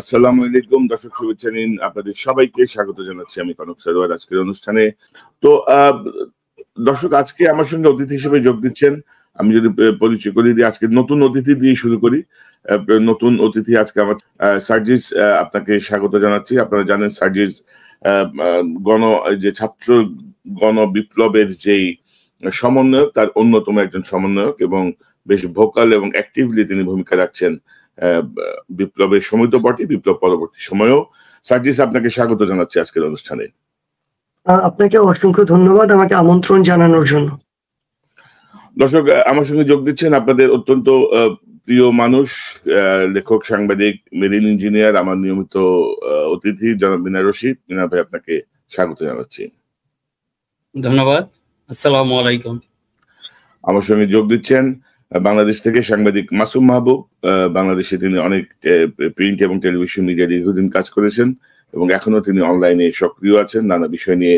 আসসালামু আলাইকুম দর্শক, শুভেচ্ছা নিন। আপনাদের সবাইকে স্বাগত জানাচ্ছি আমি কনক সরোয়ার আজকের অনুষ্ঠানে। তো দর্শক, আজকে আমার সঙ্গে অতিথি হিসেবে যোগ দিচ্ছেন। আমি যদি পরিচয় করিয়ে দিই, আজকে নতুন অতিথি দিয়ে শুরু করি। নতুন অতিথি আজকে আমার সার্জিস, আপনাকে স্বাগত জানাচ্ছি। আপনারা জানেন সার্জিস গণ যে ছাত্র গণ বিপ্লবের যেই সমন্বয়ক, তার অন্যতম একজন সমন্বয়ক এবং বেশ ভোকাল এবং অ্যাক্টিভলি তিনি ভূমিকা রাখছেন বিপ্লবের সময় তো বটে, বিপ্লব পরবর্তী সময়েও। সার্জিস, আপনাকে স্বাগত জানাচ্ছি আজকের অনুষ্ঠানে। আপনাকে অসংখ্য ধন্যবাদ আমাকে আমন্ত্রণ জানানোর জন্য। দর্শক, আমার সঙ্গে যোগ দিচ্ছেন আপনাদের অত্যন্ত প্রিয় মানুষ, লেখক, সাংবাদিক, মেরিন ইঞ্জিনিয়ার, আমার নিয়মিত অতিথি জনাব মিনা রশিদ। মিনা ভাই, আপনাকে স্বাগত জানাচ্ছি। ধন্যবাদ। আসসালামু আলাইকুম। আমার সঙ্গে যোগ দিচ্ছেন বাংলাদেশ থেকে সাংবাদিক মাসুম মাহবুব। বাংলাদেশে তিনি অনেক প্রিন্ট এবং টেলিভিশন মিডিয়া দীর্ঘদিন কাজ করেছেন এবং এখনো তিনি অনলাইনে সক্রিয় আছেন, নানা বিষয় নিয়ে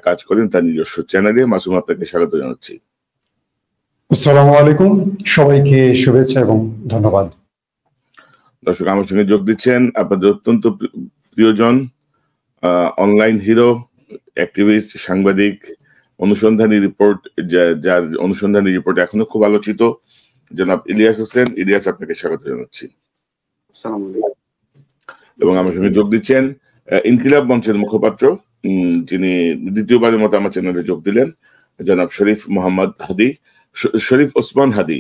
কাজ করেন তার নিজস্ব চ্যানেলে। মাসুম, আপনাকে স্বাগত জানাচ্ছি। আসসালামু আলাইকুম, সবাইকে শুভেচ্ছা এবং ধন্যবাদ। দর্শক, আমার সঙ্গে যোগ দিচ্ছেন আপনাদের অত্যন্ত প্রিয়জন, অনলাইন হিরো, অ্যাক্টিভিস্ট, সাংবাদিক, অনুসন্ধানী রিপোর্ট, যার অনুসন্ধানী রিপোর্ট এখনো খুব আলোচিত, জনাব ইলিয়াস হোসেন। ইলিয়াস, আপনাকে স্বাগত জানাচ্ছি। এবং আমার সঙ্গে যোগ দিচ্ছেন ইনকিলাব মঞ্চের মুখপাত্র, যিনি দ্বিতীয়বারের মতো আমার চ্যানেলে যোগ দিলেন, জনাব শরীফ মোহাম্মদ হাদি, শরীফ ওসমান হাদি।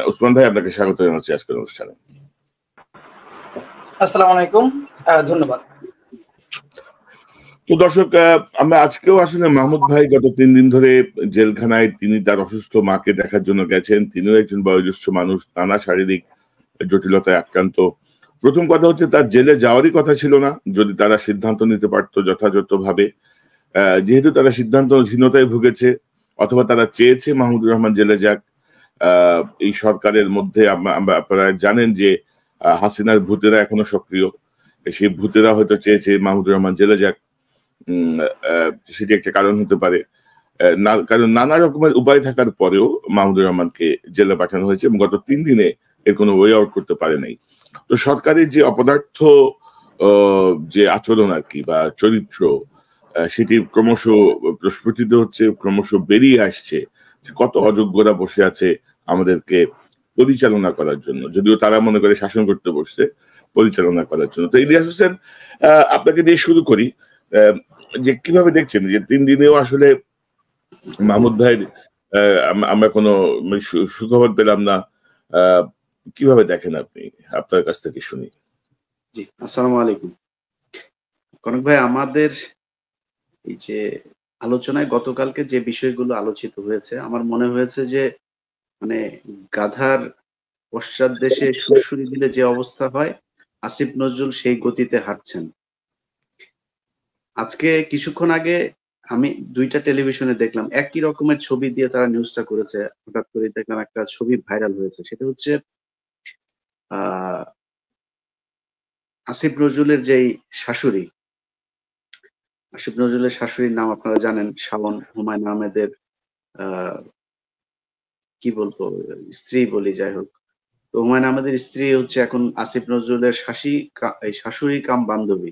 ওসমান ভাই, আপনাকে স্বাগত জানাচ্ছি আজকের অনুষ্ঠানে। আসসালামু আলাইকুম, ধন্যবাদ। তো দর্শক, আমরা আজকেও আসলে মাহমুদ ভাই গত 3 দিন ধরে জেলখানায়, তিনি তার অসুস্থ মাকে দেখার জন্য গেছেন। তিনিও একজন বয়োজ্যেষ্ঠ মানুষ, নানা শারীরিক জটিলতায় আক্রান্ত। প্রথম কথা হচ্ছে, তার জেলে যাওয়ারই কথা ছিল না যদি তারা সিদ্ধান্ত নিতে পারতো যথাযথভাবে। যেহেতু তারা সিদ্ধান্তহীনতায় ভুগেছে, অথবা তারা চেয়েছে মাহমুদুর রহমান জেলে যাক। এই সরকারের মধ্যে আপনারা জানেন যে হাসিনার ভূতেরা এখনো সক্রিয়। সেই ভূতেরা হয়তো চেয়েছে মাহমুদুর রহমান জেলে যাক। সেটি একটা কারণ হতে পারে। কারণ নানা রকমের উপায় থাকার পরেও মাহমুদুর রহমানকে জেলে পাঠানো হয়েছে এবং গত 3 দিনে এর কোনো ওয়ে আউট করতে পারে নাই। তো সরকারের যে অপদার্থ যে আচরণ আর কি, বা চরিত্র, সেটি ক্রমশ প্রস্ফুটিত হচ্ছে, ক্রমশ বেরিয়ে আসছে যে কত অযোগ্যরা বসে আছে আমাদেরকে পরিচালনা করার জন্য, যদিও তারা মনে করে শাসন করতে বসছে, পরিচালনা করার জন্য। তো ইলিয়াস হোসেন, আপনাকে দিয়ে শুরু করি, যে কিভাবে দেখছেন যে 3 দিনেও আসলে মাহমুদ ভাইয়ের আমরা কোনো সুখবর পেলাম না। কিভাবে দেখেন আপনি? আপনার কাছ থেকে শুনি। জি, আসসালামু আলাইকুম। কনক ভাই, আমাদের এই যে আলোচনায় গতকালকে যে বিষয়গুলো আলোচিত হয়েছে, আমার মনে হয়েছে যে মানে গাধার পশ্চাৎ দেশে সুরসুরি দিলে যে অবস্থা হয়, আসিফ নজরুল সেই গতিতে হাঁটছেন। আজকে কিছুক্ষণ আগে আমি 2টা টেলিভিশনে দেখলাম, একই রকমের ছবি দিয়ে তারা নিউজটা করেছে। হঠাৎ করে দেখলাম একটা ছবি ভাইরাল হয়েছে, সেটা হচ্ছে আসিফ নজরুলের যেই শাশুড়ি, আসিফ নজরুলের শাশুড়ির নাম আপনারা জানেন, শাওন হুমায়ুন আহমেদের কি বলবো, স্ত্রী বলি, যাই হোক। তো হুমায়ুন আহমেদের স্ত্রী হচ্ছে এখন আসিফ নজরুলের শাশুড়ি কাম বান্ধবী।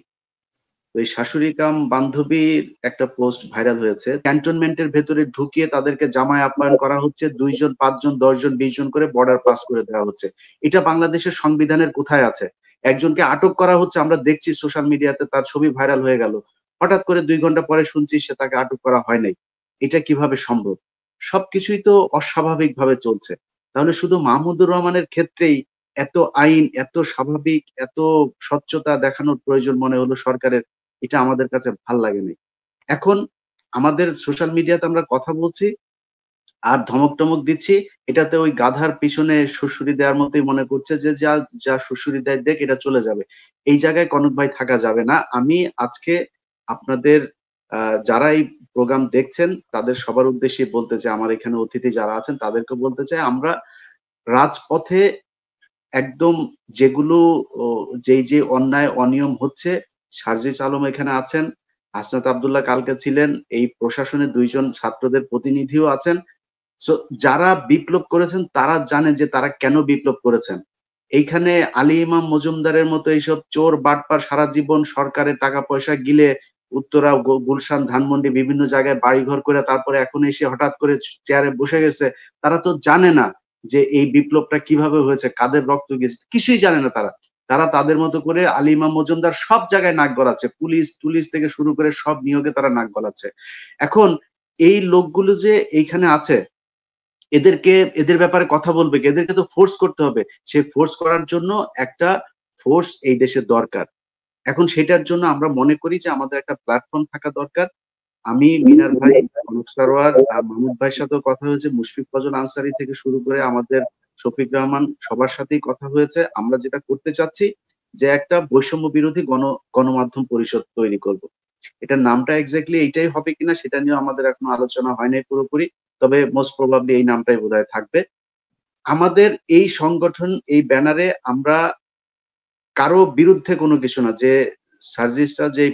তো এই শাশুড়ি কাম বান্ধবীর একটা পোস্ট ভাইরাল হয়েছে। ক্যান্টনমেন্টের ভেতরে ঢুকিয়ে তাদেরকে জামায় আপ্যায়ন করা হচ্ছে, 2 জন, 5 জন, 10 জন, 20 জন করে বর্ডার পাস করে দেওয়া হচ্ছে। এটা বাংলাদেশের সংবিধানের কোথায় আছে? একজনকে আটক করা হচ্ছে, আমরা দেখছি সোশ্যাল মিডিয়াতে, তার ছবি ভাইরাল হয়ে গেল। হঠাৎ করে 2 ঘন্টা পরে শুনছি সে তাকে আটক করা হয় নাই। এটা কিভাবে সম্ভব? সবকিছুই তো অস্বাভাবিক ভাবে চলছে। তাহলে শুধু মাহমুদুর রহমানের ক্ষেত্রেই এত আইন, এত স্বাভাবিক, এত স্বচ্ছতা দেখানোর প্রয়োজন মনে হলো সরকারের, এটা আমাদের কাছে ভাল লাগে নাই। এখন আমাদের সোশ্যাল মিডিয়াতে আমরা কথা বলছি আর ধমক টমক দিচ্ছি, এটাতে ওই গাধার পিছনে সুড়সুড়ি দেওয়ার মতোই মনে করছে যে যা সুড়সুড়ি দেয় দেখ, এটা চলে যাবে। এই জায়গায় কনক ভাই থাকা যাবে না। আমি আজকে আপনাদের যারা এই প্রোগ্রাম দেখছেন তাদের সবার উদ্দেশ্যে বলতে চাই, আমার এখানে অতিথি যারা আছেন তাদেরকে বলতে চাই, আমরা রাজপথে একদম যেগুলো যে অন্যায় অনিয়ম হচ্ছে, সার্জিস আলম এখানে আছেন, হাসনাত আব্দুল্লাহ কালকে ছিলেন, এই প্রশাসনের 2 জন ছাত্রদের প্রতিনিধিও আছেন। সো যারা বিপ্লব করেছেন তারা জানে যে তারা কেন বিপ্লব করেছেন। এইখানে আলী ইমাম মজুমদারের মতো এইসব চোর বাটপার সারা জীবন সরকারের টাকা পয়সা গিলে উত্তরা, গুলশান, ধানমন্ডি বিভিন্ন জায়গায় বাড়িঘর করে তারপরে এখন এসে হঠাৎ করে চেয়ারে বসে গেছে, তারা তো জানে না যে এই বিপ্লবটা কিভাবে হয়েছে, কাদের রক্ত গেছে, কিছুই জানে না তারা। তারা তাদের মতো করে আলী ইমাম মজুমদার সব জায়গায় নাক গলাচ্ছে, পুলিশ থেকে শুরু করে সব নিয়োগে তারা নাক গলাচ্ছে। এখন এই লোকগুলো যে এইখানে আছে, এদের ব্যাপারে কথা বলবে, এদেরকে তো ফোর্স করতে হবে। সেই ফোর্স করার জন্য একটা ফোর্স এই দেশের দরকার। এখন সেটার জন্য আমরা মনে করি যে আমাদের একটা প্ল্যাটফর্ম থাকা দরকার। আমি, মিনার ভাই, অনুপ সরোয়ার আর মাহমুদ ভাইয়ের সাথেও কথা হয়েছে, মুশফিক ফজল আনসারী থেকে শুরু করে আমাদের শফিক রহমান, সবার সাথেই কথা হয়েছে। আমরা যেটা করতে চাচ্ছি যে একটা বৈষম্য বিরোধী গণমাধ্যম পরিষদ তৈরি করব। এটার নামটা এক্স্যাক্টলি এইটাই হবে কিনা সেটা নিয়ে আমাদের এখনো আলোচনা হয় নাই পুরোপুরি, তবে মোস্ট প্রবাবলি এই নামটাই বোধহয় থাকবে। আমাদের এই সংগঠন, এই ব্যানারে আমরা কারো বিরুদ্ধে কোনো কিছু না, যে সার্জিস্টরা যে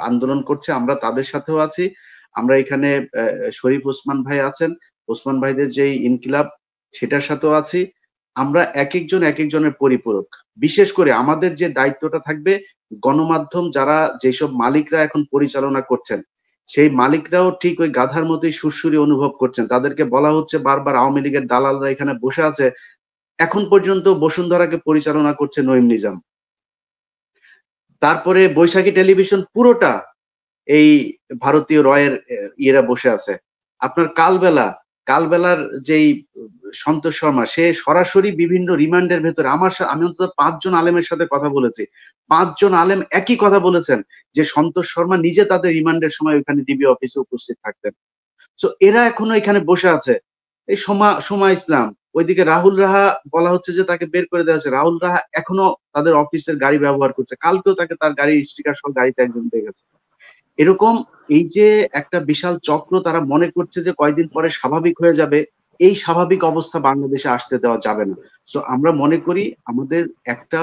আন্দোলন করছে আমরা তাদের সাথেও আছি। আমরা এখানে শরীফ ওসমান ভাই আছেন, ওসমান ভাইদের যেই ইনকিলাব সেটার সাথেও আছি। আমরা এক একজনের পরিপূরক। বিশেষ করে আমাদের যে দায়িত্বটা থাকবে, গণমাধ্যম যারা যেসব মালিকরা এখন পরিচালনা করছেন, সেই মালিকরাও ঠিক ওই গাধার মতোই সুরসুরি অনুভব করছেন। তাদেরকে বলা হচ্ছে বারবার আওয়ামী লীগের দালালরা এখানে বসে আছে, এখন পর্যন্ত বসুন্ধরাকে পরিচালনা করছে নঈম নিজাম। তারপরে বৈশাখী টেলিভিশন পুরোটা এই ভারতীয় রয়ের ইয়েরা বসে আছে। আপনার কালবেলার যেই সন্তোষ শর্মা, সে সরাসরি বিভিন্ন রিমান্ডের ভেতরে আমি অন্তত 5 জন আলেমের সাথে কথা বলেছি, 5 জন আলেম একই কথা বলেছেন যে সন্তোষ শর্মা নিজে তাদের রিমান্ডের সময় ওইখানে ডিবি অফিসে উপস্থিত থাকতেন। সো এরা এখনো এখানে বসে আছে। এই সোমা ইসলাম, ওইদিকে রাহুল রাহা বলা হচ্ছে যে তাকে বের করে দেওয়া হচ্ছে। রাহুল রাহা এখনো তাদের অফিসের গাড়ি ব্যবহার করছে, কালকেও তাকে তার গাড়ির স্টিকার সহ গাড়িতে একজন দেখেছে। এরকম এই যে একটা বিশাল চক্র, তারা মনে করছে যে কয়দিন পরে স্বাভাবিক হয়ে যাবে। এই স্বাভাবিক অবস্থা বাংলাদেশে আসতে দেওয়া যাবে না। সো আমরা মনে করি আমাদের একটা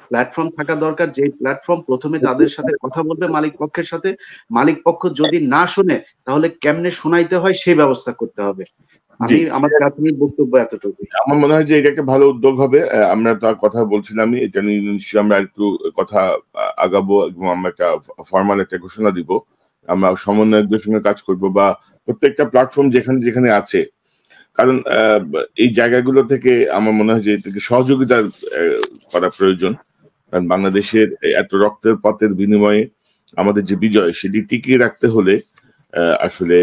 প্ল্যাটফর্ম থাকা দরকার, যে প্ল্যাটফর্ম প্রথমে তাদের সাথে কথা বলবে, মালিক পক্ষের সাথে। মালিক পক্ষ যদি না শোনে তাহলে কেমনে শোনাইতে হয় সেই ব্যবস্থা করতে হবে। আমার প্রাথমিক বক্তব্য এতটুকু। আমার মনে হয় যে এটা একটা ভালো উদ্যোগ হবে। আমরা তো কথা বলছিলাম, এটা নিয়ে নিশ্চয়ই আমরা একটু কথা আগাবো এবং আমরা একটা ফর্মাল একটা ঘোষণা দিব। আমরা সমন্বয়কদের সঙ্গে কাজ করব, বা প্রত্যেকটা প্ল্যাটফর্ম যেখানে আছে, কারণ এই জায়গাগুলো থেকে আমার মনে হয় যে এটাকে সহযোগিতা করা প্রয়োজন। কারণ বাংলাদেশের এত রক্তের পথের বিনিময়ে আমাদের যে বিজয়, সেটি টিকিয়ে রাখতে হলে আসলে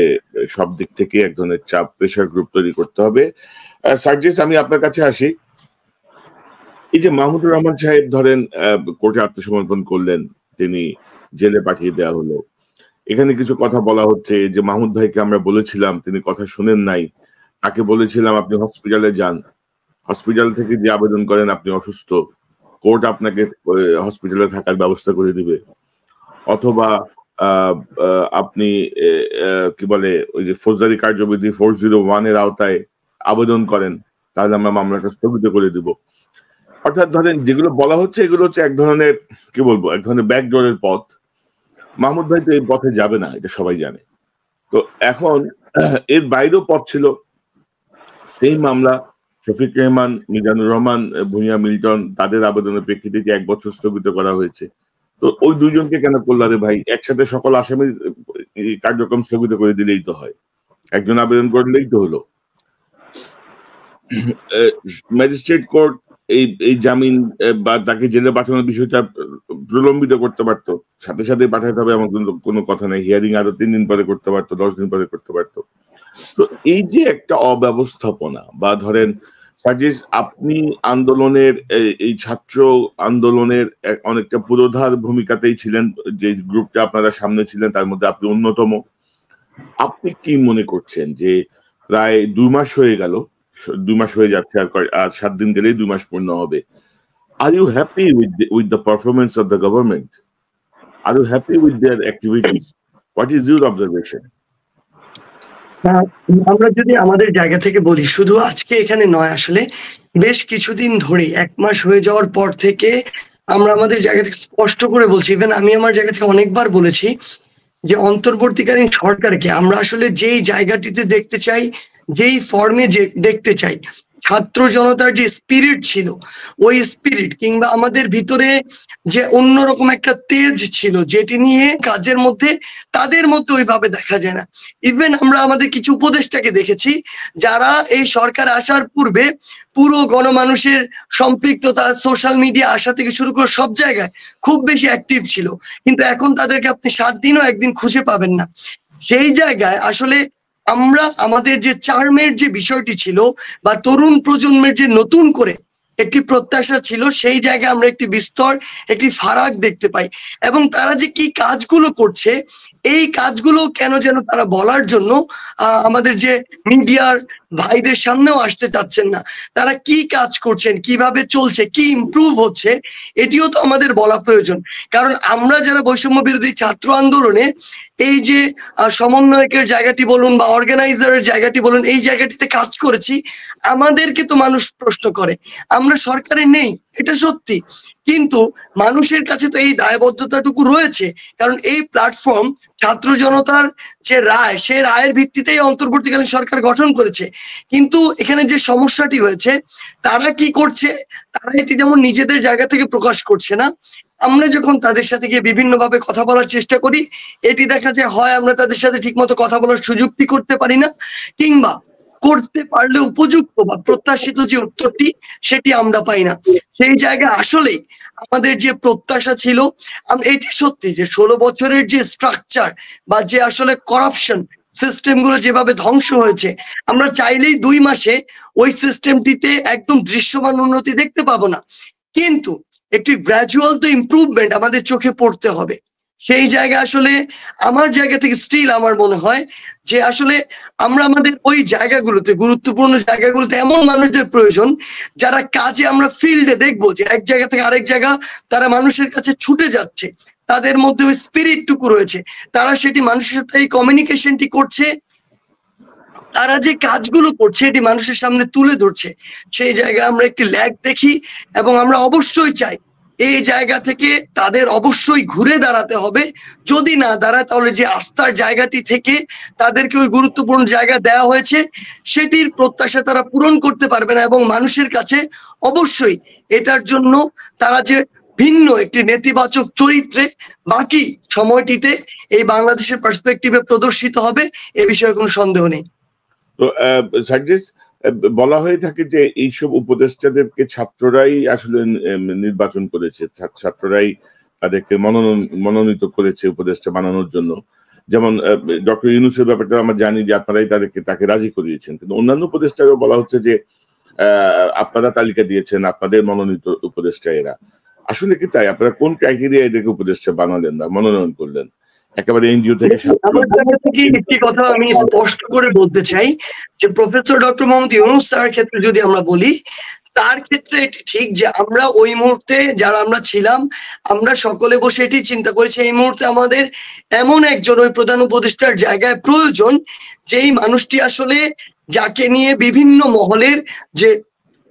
সব দিক থেকে এক ধরনের চাপ, প্রেশার গ্রুপ তৈরি করতে হবে। সার্জিস, আমি আপনার কাছে আসি। এই যে মাহমুদুর রহমান সাহেব ধরেন কোর্টে আত্মসমর্পণ করলেন, তিনি জেলে পাঠিয়ে দেওয়া হলো। এখানে কিছু কথা বলা হচ্ছে যে মাহমুদ ভাইকে আমরা বলেছিলাম, তিনি কথা শুনেন নাই। তাকে বলেছিলাম আপনি হসপিটালে যান, হসপিটাল থেকে যে আবেদন করেন আপনি অসুস্থ, কোর্ট আপনাকে হসপিটালে থাকার ব্যবস্থা করে দিবে। অথবা আপনি কি বলে ওই যে ফৌজদারি কার্যবিধি 401 এর আওতায় আবেদন করেন, তাহলে আমরা মামলাটা স্থগিত করে দিব। অর্থাৎ ধরেন যেগুলো বলা হচ্ছে এগুলো হচ্ছে এক ধরনের কি বলবো, এক ধরনের ব্যাকডোরের পথ। মাহমুদ ভাই তো এই পথে যাবে না, এটা সবাই জানে। তো এখন এর বাইরেও পথ ছিল। সেই মামলা শফিক রেহমান, মিজানুর রহমান, ভুঁইয়া মিল্টন, তাদের আবেদনের প্রেক্ষিতে 1 বছর স্থগিত করা হয়েছে। তো ওই দুইজনকে কেন করলা রে ভাই? একসাথে সকল আসামির কার্যক্রম স্থগিত করে দিলেই তো হয়, একজন আবেদন করলেই তো হলো। ম্যাজিস্ট্রেট কোর্ট এই জামিন বা তাকে জেলে পাঠানোর বিষয়টা প্রলম্বিত করতে পারতো, সাথে সাথে পাঠাতে হবে এমন কোনো কথা নেই। হিয়ারিং আরো 3 দিন পরে করতে পারতো, 10 দিন পরে করতে পারতো। তো এই যে একটা অব্যবস্থাপনা, বা ধরেন সার্জিস, আপনি আন্দোলনের এই ছাত্র আন্দোলনের অনেকটা পুরোধার ভূমিকাতেই ছিলেন, যে গ্রুপটা আপনারা সামনে ছিলেন তার মধ্যে আপনি অন্যতম। আপনি কি মনে করছেন যে প্রায় 2 মাস হয়ে গেল, 2 মাস হয়ে যাচ্ছে, আর 7 দিন গেলেই 2 মাস পূর্ণ হবে। Are you happy with the performance of the government? Are you happy with their activities? What is your observation? আমরা যদি আমাদের জায়গা থেকে বলি, শুধু আজকে এখানে নয়, আসলে বেশ কিছুদিন ধরে, 1 মাস হয়ে যাওয়ার পর থেকে আমরা আমাদের জায়গা থেকে স্পষ্ট করে বলছি, ইভেন আমি আমার জায়গা থেকে অনেকবার বলেছি যে অন্তর্বর্তীকালীন সরকারকে আমরা আসলে যেই জায়গাটিতে দেখতে চাই, যেই ফর্মে দেখতে চাই, ছাত্র জনতার যে স্পিরিট ছিল, ওই স্পিরিট কিংবা আমাদের ভিতরে যে অন্যরকম একটা তেজ ছিল, যেটি নিয়ে কাজের মধ্যে তাদের মধ্যে ওইভাবে দেখা যায় না। ইভেন আমরা আমাদের কিছু উপদেষ্টাকে দেখেছি যারা এই সরকার আসার পূর্বে পুরো গণমানুষের সম্পৃক্ততা, সোশ্যাল মিডিয়া আসা থেকে শুরু করে সব জায়গায় খুব বেশি অ্যাক্টিভ ছিল, কিন্তু এখন তাদেরকে আপনি 7 দিনও একদিন খুঁজে পাবেন না। সেই জায়গায় আসলে আমরা আমাদের যে চার্মের যে বিষয়টি ছিল বা তরুণ প্রজন্মের যে নতুন করে একটি প্রত্যাশা ছিল, সেই জায়গায় আমরা একটি বিস্তর একটি ফারাক দেখতে পাই। এবং তারা যে কি কাজগুলো করছে, এই কাজগুলো কেন যেন তারা বলার জন্য আমাদের যে মিডিয়ার ভাইদের সামনেও আসতে চাচ্ছেন না। তারা কি কাজ করছেন, কিভাবে চলছে, কি ইমপ্রুভ হচ্ছে, এটিও তো আমাদের বলা প্রয়োজন। কারণ আমরা যারা বৈষম্য বিরোধী ছাত্র আন্দোলনে এই যে সমন্বয়কের জায়গাটি বলুন বা অর্গানাইজারের জায়গাটি বলুন, এই জায়গাটিতে কাজ করেছি, আমাদেরকে তো মানুষ প্রশ্ন করে। আমরা সরকারে নেই, এটা সত্যি, কিন্তু মানুষের কাছে তো এই দায়বদ্ধতাটুকু রয়েছে। কারণ এই প্ল্যাটফর্ম ছাত্র জনতার যে রায়, সেই রায়ের ভিত্তিতেই অন্তর্বর্তীকালীন সরকার গঠন করেছে। কিন্তু এখানে যে সমস্যাটি হয়েছে, তারা কি করছে, তারা এটি যেমন নিজেদের জায়গা থেকে প্রকাশ করছে না। আমরা যখন তাদের সাথে গিয়ে বিভিন্ন ভাবে কথা বলার চেষ্টা করি, এটি দেখা যায় হয় আমরা তাদের সাথে ঠিকমতো কথা বলার সুযোগটি করতে পারি না, কিংবা করতে পারলে উপযুক্ত বা প্রত্যাশিত যে উত্তরটি সেটি আমরা পাই না। সেই জায়গায় আসলে আমাদের যে প্রত্যাশা ছিল, এটি সত্যি যে 16 বছরের যে স্ট্রাকচার বা যে আসলে করাপশন সিস্টেম গুলো যেভাবে ধ্বংস হয়েছে, আমরা চাইলেই 2 মাসে ওই সিস্টেমটিতে একদম দৃশ্যমান উন্নতি দেখতে পাবো না, কিন্তু একটি গ্র্যাজুয়াল তো ইমপ্রুভমেন্ট আমাদের চোখে পড়তে হবে। সেই জায়গায় আসলে আমার জায়গা থেকে স্টিল আমার মনে হয় যে আসলে আমরা আমাদের ওই জায়গাগুলোতে, গুরুত্বপূর্ণ জায়গাগুলোতে এমন মানুষদের প্রয়োজন যারা কাজে আমরা ফিল্ডে দেখবো যে এক জায়গা থেকে আরেক জায়গা তারা মানুষের কাছে ছুটে যাচ্ছে, তাদের মধ্যে ওই স্পিরিটটুকু রয়েছে, তারা সেটি মানুষের সাথে এই কমিউনিকেশনটি করছে, তারা যে কাজগুলো করছে এটি মানুষের সামনে তুলে ধরছে। সেই জায়গায় আমরা একটি ল্যাগ দেখি এবং আমরা অবশ্যই চাই এই জায়গা থেকে তাদের অবশ্যই ঘুরে দাঁড়াতে হবে। যদি না দাঁড়ায় তাহলে যে আস্থার জায়গাটি থেকে তাদেরকে ওই গুরুত্বপূর্ণ জায়গা দেওয়া হয়েছে সেটির প্রত্যাশা তারা পূরণ করতে পারবে না, এবং মানুষের কাছে অবশ্যই এটার জন্য তারা যে ভিন্ন একটি নেতিবাচক চরিত্রে বাকি সময়টিতে এই বাংলাদেশের পার্সপেক্টিভে প্রদর্শিত হবে, এ বিষয়ে কোনো সন্দেহ নেই। তো সার্জিস, বলা হয়ে থাকে যে এইসব উপদেষ্টাদেরকে ছাত্ররাই আসলে নির্বাচন করেছে, ছাত্ররাই তাদেরকে মনোনীত করেছে উপদেষ্টা বানানোর জন্য। যেমন ডক্টর ইউনূসের ব্যাপারটা আমরা জানি যে আপনারাই তাকে রাজি করিয়েছেন, কিন্তু অন্যান্য উপদেষ্টারও বলা হচ্ছে যে আপনারা তালিকা দিয়েছেন, আপনাদের মনোনীত উপদেষ্টা এরা। আসলে কি তাই? আপনারা কোন ক্রাইটেরিয়া এদেরকে উপদেষ্টা বানালেন না, মনোনয়ন করলেন? একেবারে এনজিও থেকে আমার জায়গা থেকে একটি কথা আমি স্পষ্ট করে বলতে চাই যে প্রফেসর ডক্টর মোহাম্মদ ইউনূস স্যারের ক্ষেত্রে যদি আমরা বলি, তার ক্ষেত্রে এটি ঠিক যে আমরা ওই মুহূর্তে যারা আমরা ছিলাম, আমরা সকলে বসে এটি চিন্তা করেছি এই মুহূর্তে আমাদের এমন একজন ওই প্রধান উপদেষ্টার জায়গায় প্রয়োজন, যেই মানুষটি আসলে যাকে নিয়ে বিভিন্ন মহলের যে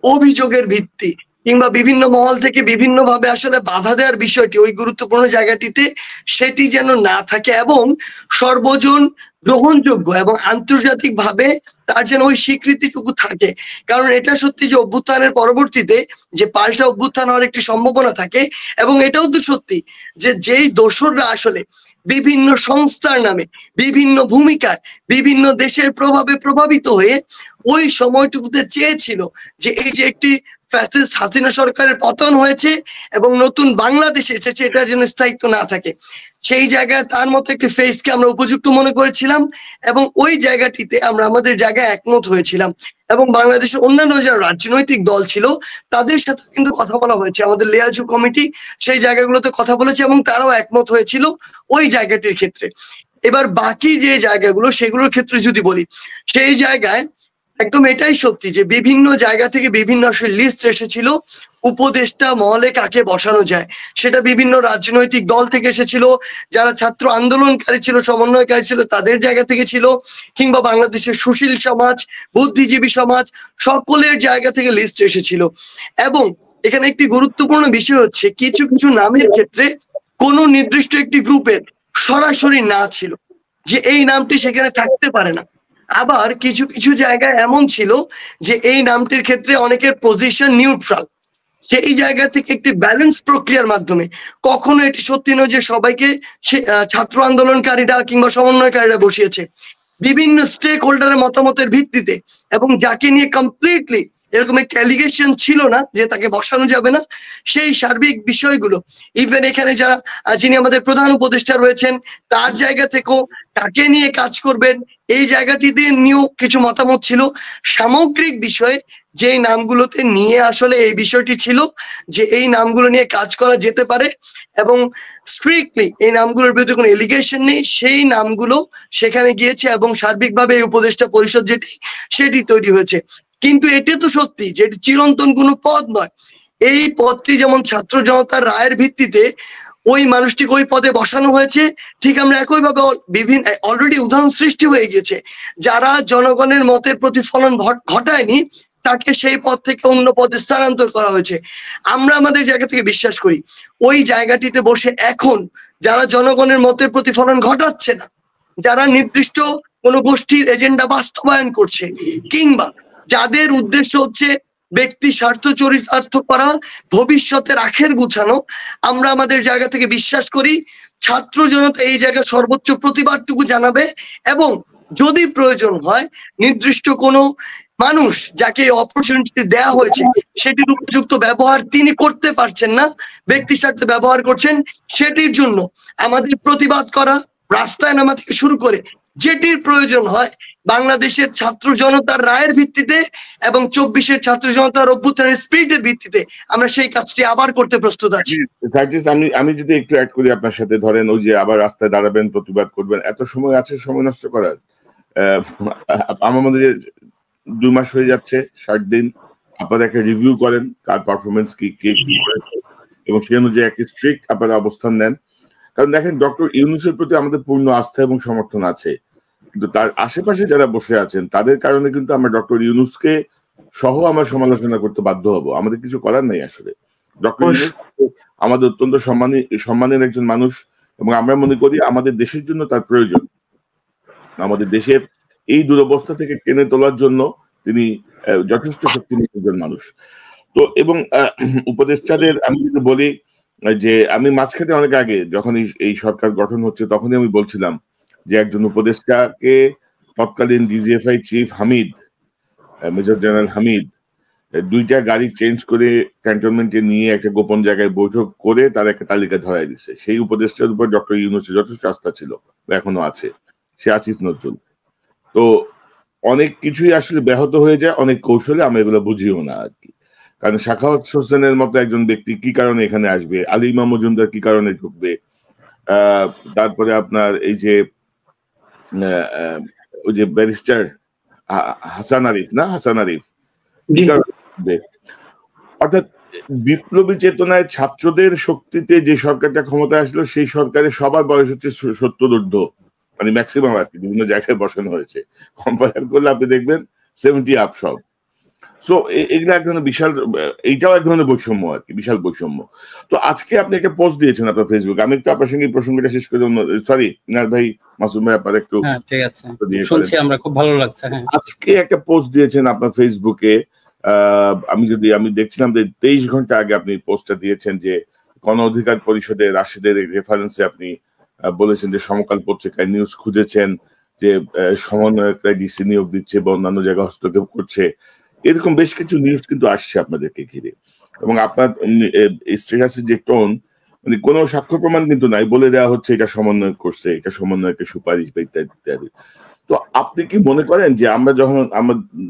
অভিযোগের ভিত্তি কিংবা বিভিন্ন মহল থেকে বিভিন্ন ভাবে আসলে বাধা দেওয়ার বিষয়টি ওই গুরুত্বপূর্ণ জায়গাটিতে সেটি যেন না থাকে, এবং সর্বজন গ্রহণযোগ্য এবং আন্তর্জাতিক ভাবে তার যেন ওই স্বীকৃতিটুকু থাকে। কারণ এটা সত্যি যে অভ্যুত্থানের পরবর্তীতে যে পাল্টা অভ্যুত্থান হওয়ার একটি সম্ভাবনা থাকে, এবং এটাও তো সত্যি যে যেই দোসররা আসলে বিভিন্ন সংস্থার নামে, বিভিন্ন ভূমিকায়, বিভিন্ন দেশের প্রভাবে প্রভাবিত হয়ে ওই সময়টুকুতে চেয়েছিল যে এই যে একটি ফ্যাসিস্ট হাসিনা সরকারের পতন হয়েছে এবং নতুন বাংলাদেশ এসেছে, এটার জন্য স্থায়িত্ব না থাকে, সেই জায়গায় তার মতো একটি ফেসকে আমরা উপযুক্ত মনে করেছিলাম, এবং ওই জায়গাটিতে আমরা আমাদের জায়গায় একমত হয়েছিলাম। এবং বাংলাদেশের অন্যান্য যারা রাজনৈতিক দল ছিল তাদের সাথে কিন্তু কথা বলা হয়েছে, আমাদের লিয়াজু কমিটি সেই জায়গাগুলোতে কথা বলেছে এবং তারাও একমত হয়েছিল ওই জায়গাটির ক্ষেত্রে। এবার বাকি যে জায়গাগুলো সেগুলোর ক্ষেত্রে যদি বলি, সেই জায়গায় একদম এটাই সত্যি যে বিভিন্ন জায়গা থেকে বিভিন্ন আসলে লিস্ট এসেছিল উপদেষ্টা মহলে কাকে বসানো যায়। সেটা বিভিন্ন রাজনৈতিক দল থেকে এসেছিল, যারা ছাত্র আন্দোলনকারী ছিল, সমন্বয়কারী ছিল, তাদের জায়গা থেকে ছিল, কিংবা বাংলাদেশের সুশীল সমাজ, বুদ্ধিজীবী সমাজ, সকলের জায়গা থেকে লিস্ট এসেছিল। এবং এখানে একটি গুরুত্বপূর্ণ বিষয় হচ্ছে কিছু কিছু নামের ক্ষেত্রে কোনো নির্দিষ্ট একটি গ্রুপের সরাসরি না ছিল যে এই নামটি সেখানে থাকতে পারে না। আবার কিছু কিছু জায়গায় এমন ছিল যে এই নামটির ক্ষেত্রে অনেকের পজিশন নিউট্রাল। সেই জায়গা থেকে একটি ব্যালেন্স প্রক্রিয়ার মাধ্যমে, কখনো এটি সত্যি নয় যে সবাইকে ছাত্র আন্দোলনকারীরা কিংবা সমন্বয়কারীরা বসিয়েছে, বিভিন্ন স্টেক হোল্ডারের মতামতের ভিত্তিতে, এবং যাকে নিয়ে কমপ্লিটলি এরকম একটা অ্যালিগেশন ছিল না যে তাকে বসানো যাবে না, সেই সার্বিক বিষয়গুলো ইভেন এখানে যারা যিনি আমাদের প্রধান উপদেষ্টা রয়েছেন তার জায়গা থেকেও কাকে নিয়ে কাজ করবেন এই জায়গাটিতে নিয়েও কিছু মতামত ছিল। সামগ্রিক বিষয়ে যে নামগুলোতে নিয়ে আসলে এই বিষয়টি ছিল যে এই নামগুলো নিয়ে কাজ করা যেতে পারে এবং স্ট্রিক্টলি এই নামগুলোর বিরুদ্ধে কোনো এলিগেশন নেই, সেই নামগুলো সেখানে গিয়েছে এবং সার্বিকভাবে এই উপদেষ্টা পরিষদ যেটি সেটি তৈরি হয়েছে। কিন্তু এটা তো সত্যি যে এটি চিরন্তন কোনো পদ নয়। এই পদটি যেমন ছাত্র জনতার রায়ের ভিত্তিতে ওই মানুষটিকে ওই পদে বসানো হয়েছে, ঠিক আমরা একইভাবে বিভিন্ন অলরেডি উদাহরণ সৃষ্টি হয়ে গিয়েছে যারা জনগণের মতের প্রতিফলন ঘটায়নি তাকে সেই পদ থেকে অন্য পদে স্থানান্তর করা হয়েছে। আমরা আমাদের জায়গা থেকে বিশ্বাস করি ওই জায়গাটিতে বসে এখন যারা জনগণের মতের প্রতিফলন ঘটাচ্ছে না, যারা নির্দিষ্ট কোনো গোষ্ঠীর এজেন্ডা বাস্তবায়ন করছে কিংবা যাদের উদ্দেশ্য হচ্ছে ব্যক্তি স্বার্থ চরিতার্থ করা, ভবিষ্যতের আখের গুছানো, আমরা আমাদের জায়গা থেকে বিশ্বাস করি ছাত্র জনতা এই জায়গায় সর্বোচ্চ প্রতিবাদটুকু জানাবে এবং যদি প্রয়োজন হয় নির্দিষ্ট কোনো মানুষ যাকে অপরচুনিটি দেওয়া হয়েছে সেটির উপযুক্ত ব্যবহার তিনি করতে পারছেন না, ব্যক্তি স্বার্থে ব্যবহার করছেন, সেটির জন্য আমাদের প্রতিবাদ করা, রাস্তায় নামা থেকে শুরু করে যেটির প্রয়োজন হয় বাংলাদেশের ছাত্র জনতার রায়ের ভিত্তিতে এবং 24-এর ছাত্র জনতার অভ্যুত্থানের স্পিরিটের ভিত্তিতে আমরা সেই কাজটি আবার করতে প্রস্তুত আছি। আমি যদি একটু অ্যাড করি আপনার সাথে, ধরেন ওই যে আবার রাস্তায় দাঁড়াবেন, প্রতিবাদ করবেন, এত সময় আছে সময় নষ্ট করার? আমাদের 2 মাস হয়ে যাচ্ছে, 60 দিন, আপনারা একটা রিভিউ করেন কার পারফরমেন্স কি, কে কি করেছে এবং সেই অনুযায়ী একটা স্ট্রিক্ট আপনারা অবস্থান নেন। কারণ দেখেন ডক্টর ইউনূসের প্রতি আমাদের পূর্ণ আস্থা এবং সমর্থন আছে, কিন্তু তার আশেপাশে যারা বসে আছেন তাদের কারণে কিন্তু আমরা ডক্টর ইউনূসকে সহ আমরা সমালোচনা করতে বাধ্য হব, আমাদের কিছু করার নেই আসলে। ডক্টর ইউনূস আমাদের অত্যন্ত সম্মানের একজন মানুষ এবং আমরা মনে করি আমাদের দেশের জন্য তার প্রয়োজন, আমাদের দেশের এই দুরবস্থা থেকে টেনে তোলার জন্য তিনি যথেষ্ট শক্তিমান একজন মানুষ। তো এবং উপদেষ্টাদের আমি যদি বলি যে আমি মাঝখানে অনেক আগে যখন এই সরকার গঠন হচ্ছে তখনই আমি বলছিলাম যে একজন উপদেষ্টাকে তৎকালীন DGFI chief Hamid, major general Hamid, 2টা গাড়ি চেঞ্জ করে ক্যান্টনমেন্টে নিয়ে একটা গোপন জায়গায় বৈঠক করে তার একটা তালিকা ধরাই দিচ্ছে। সেই উপদেষ্টার উপর ডক্টর ইউনূসের যথেষ্ট আস্থা ছিল, এখনো আছে, সে আসিফ নজরুল। তো অনেক কিছুই আসলে ব্যাহত হয়ে যায় অনেক কৌশলে, আমরা এগুলো বুঝিও না আর কি। কারণ সাখাওয়াত হোসেনের মতো একজন ব্যক্তি কি কারণে এখানে আসবে, আলী ইমাম মজুমদার কি কারণে ঢুকবে, তারপরে আপনার এই যে ওই যে ব্যারিস্টার হাসান আরিফ কি কারণে ঢুকবে। অর্থাৎ বিপ্লবী চেতনায় ছাত্রদের শক্তিতে যে সরকারটা ক্ষমতায় আসলো সেই সরকারের সবার বয়স হচ্ছে 70 ঊর্ধ্ব, মানে ম্যাক্সিমাম আর কি, বিভিন্ন জায়গায় বসানো হয়েছে, কম্পেয়ার করলে আপনি দেখবেন 70 আপ সব। সো এগুলো এক ধরনের বিশাল, এইটাও এক ধরনের বৈষম্য আর কি, বিশাল বৈষম্য। তো আজকে আপনি একটা পোস্ট দিয়েছেন আপনার ফেসবুকে, আমি একটু আপনার সঙ্গে এই প্রসঙ্গটা শেষ করে, সরি ইনার ভাই, মাসুম ভাই আপনার একটু, ঠিক আছে, শুনছি, আমরা খুব ভালো লাগছে। আজকে একটা পোস্ট দিয়েছেন আপনার ফেসবুকে, আমি দেখছিলাম যে 23 ঘন্টা আগে আপনি পোস্টটা দিয়েছেন যে গণ অধিকার পরিষদে রাশিদের রেফারেন্সে আপনি বলেছেন যে সমকাল পত্রিকায় নিউজ খুঁজেছেন যে সমন্বয়করা ডিসি নিয়োগ দিচ্ছে বা অন্যান্য জায়গায় হস্তক্ষেপ করছে, এরকম বেশ কিছু নিউজ কিন্তু আসছে আপনাদেরকে ঘিরে। এবং আপনার স্ট্যাটাসের যে টোন, মানে কোনো সাক্ষ্য প্রমাণ কিন্তু নাই, বলে দেওয়া হচ্ছে এটা সমন্বয় করছে, এটা সমন্বয়কে সুপারিশ বা ইত্যাদি ইত্যাদি। তো আপনি কি মনে করেন যে আমরা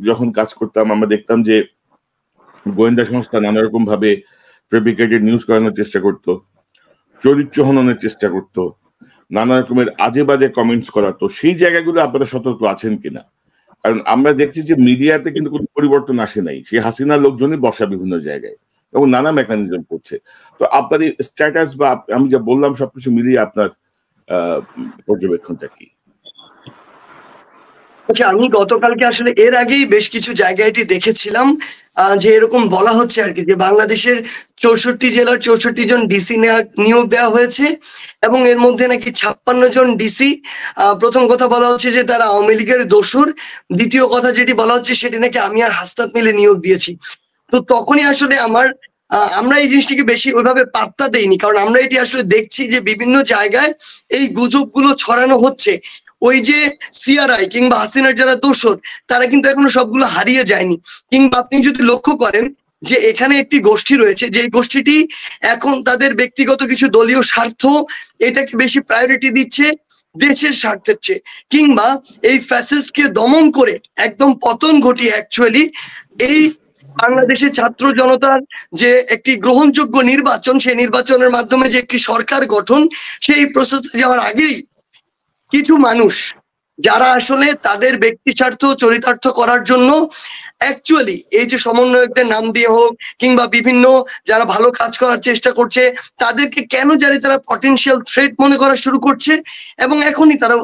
যখন কাজ করতাম আমরা দেখতাম যে গোয়েন্দা সংস্থা নানা রকম ভাবে ফেব্রিকেটেড নিউজ করানোর চেষ্টা করতো, চরিত্র হননের চেষ্টা করতো, নানা রকমের আজে বাজে কমেন্টস করাতো, সেই জায়গাগুলো আপনারা সতর্ক আছেন কিনা? কারণ আমরা দেখছি যে মিডিয়াতে কিন্তু কোনো পরিবর্তন আসে নাই, সেই হাসিনার লোকজনই বসা বিভিন্ন জায়গায় এবং নানা মেকানিজম করছে। তো আপনার এই স্ট্যাটাস বা আমি যা বললাম সবকিছু মিলিয়ে আপনার পর্যবেক্ষণটা কি? আচ্ছা, আমি গতকালকে আসলে এর আগেই বেশ কিছু জায়গায় এটি দেখেছিলাম যে এরকম বলা হচ্ছে আর কি, যে বাংলাদেশের 64 জেলার 64 জন ডিসি নিয়োগ দেওয়া হয়েছে এবং এর মধ্যে নাকি 56 জন ডিসি, প্রথম কথা বলা হচ্ছে যে তারা আওয়ামী লীগের দোসর, দ্বিতীয় কথা যেটি বলা হচ্ছে সেটি নাকি আমি আর হাসনাত মিলে নিয়োগ দিয়েছি। তো তখনই আসলে আমরা এই জিনিসটিকে বেশি ওইভাবে পাত্তা দেইনি, কারণ আমরা এটি আসলে দেখছি যে বিভিন্ন জায়গায় এই গুজবগুলো ছড়ানো হচ্ছে। ওই যে সিআরআই কিংবা হাসিনার যারা দোসর, তারা কিন্তু এখনো সবগুলো হারিয়ে যায়নি। কিংবা আপনি যদি লক্ষ্য করেন যে এখানে একটি গোষ্ঠী রয়েছে, যে গোষ্ঠীটি এখন তাদের ব্যক্তিগত কিছু দলীয় স্বার্থ এটাকে বেশি প্রায়োরিটি দিচ্ছে দেশের স্বার্থের চেয়ে, কিংবা এই ফ্যাসিস্টকে দমন করে একদম পতন ঘটিয়ে অ্যাকচুয়ালি এই বাংলাদেশের ছাত্র জনতার যে একটি গ্রহণযোগ্য নির্বাচন, সেই নির্বাচনের মাধ্যমে যে একটি সরকার গঠন, সেই প্রসেসে যাওয়ার আগেই কিছু মানুষ যারা আসলে তাদের ব্যক্তি স্বার্থ চরিতার্থ করার জন্য অ্যাকচুয়ালি এই যে সমন্বয়কদের নাম দিয়ে হোক কিংবা বিভিন্ন যারা ভালো কাজ করার চেষ্টা করছে তাদেরকে কেন জানি তারা পটেনশিয়াল থ্রেট মনে করা শুরু করছে, এবং এখনই তারা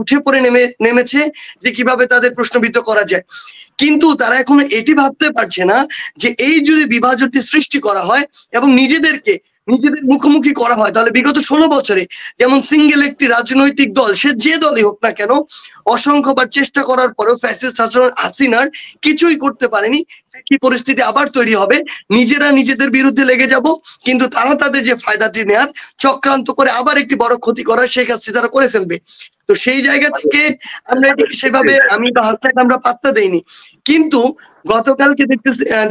উঠে পড়ে নেমেছে যে কিভাবে তাদের প্রশ্নবিদ্ধ করা যায়। কিন্তু তারা এখনো এটি ভাবতে পারছে না যে এই যদি বিভাজনটি সৃষ্টি করা হয় এবং নিজেদের মুখোমুখি করা হয়, তাহলে বিগত 16 বছরে যেমন সিঙ্গেল একটি রাজনৈতিক দল, সে যে দলই হোক না কেন, অসংখ্যবার চেষ্টা করার পরেও ফ্যাসিস্ট হাসিনার কিছুই করতে পারেনি। কি পরিস্থিতি আবার তৈরি হবে, নিজেরা নিজেদের বিরুদ্ধে লেগে যাব, কিন্তু তারা তাদের যে ফায়দাটি নেয়ার চক্রান্ত করে আবার একটি বড় ক্ষতি করার সেই কাজটি তারা করে ফেলবে। তো সেই জায়গা থেকে আমরা এটিকে সেভাবে আমরা পাত্তা দেইনি। কিন্তু গতকালকে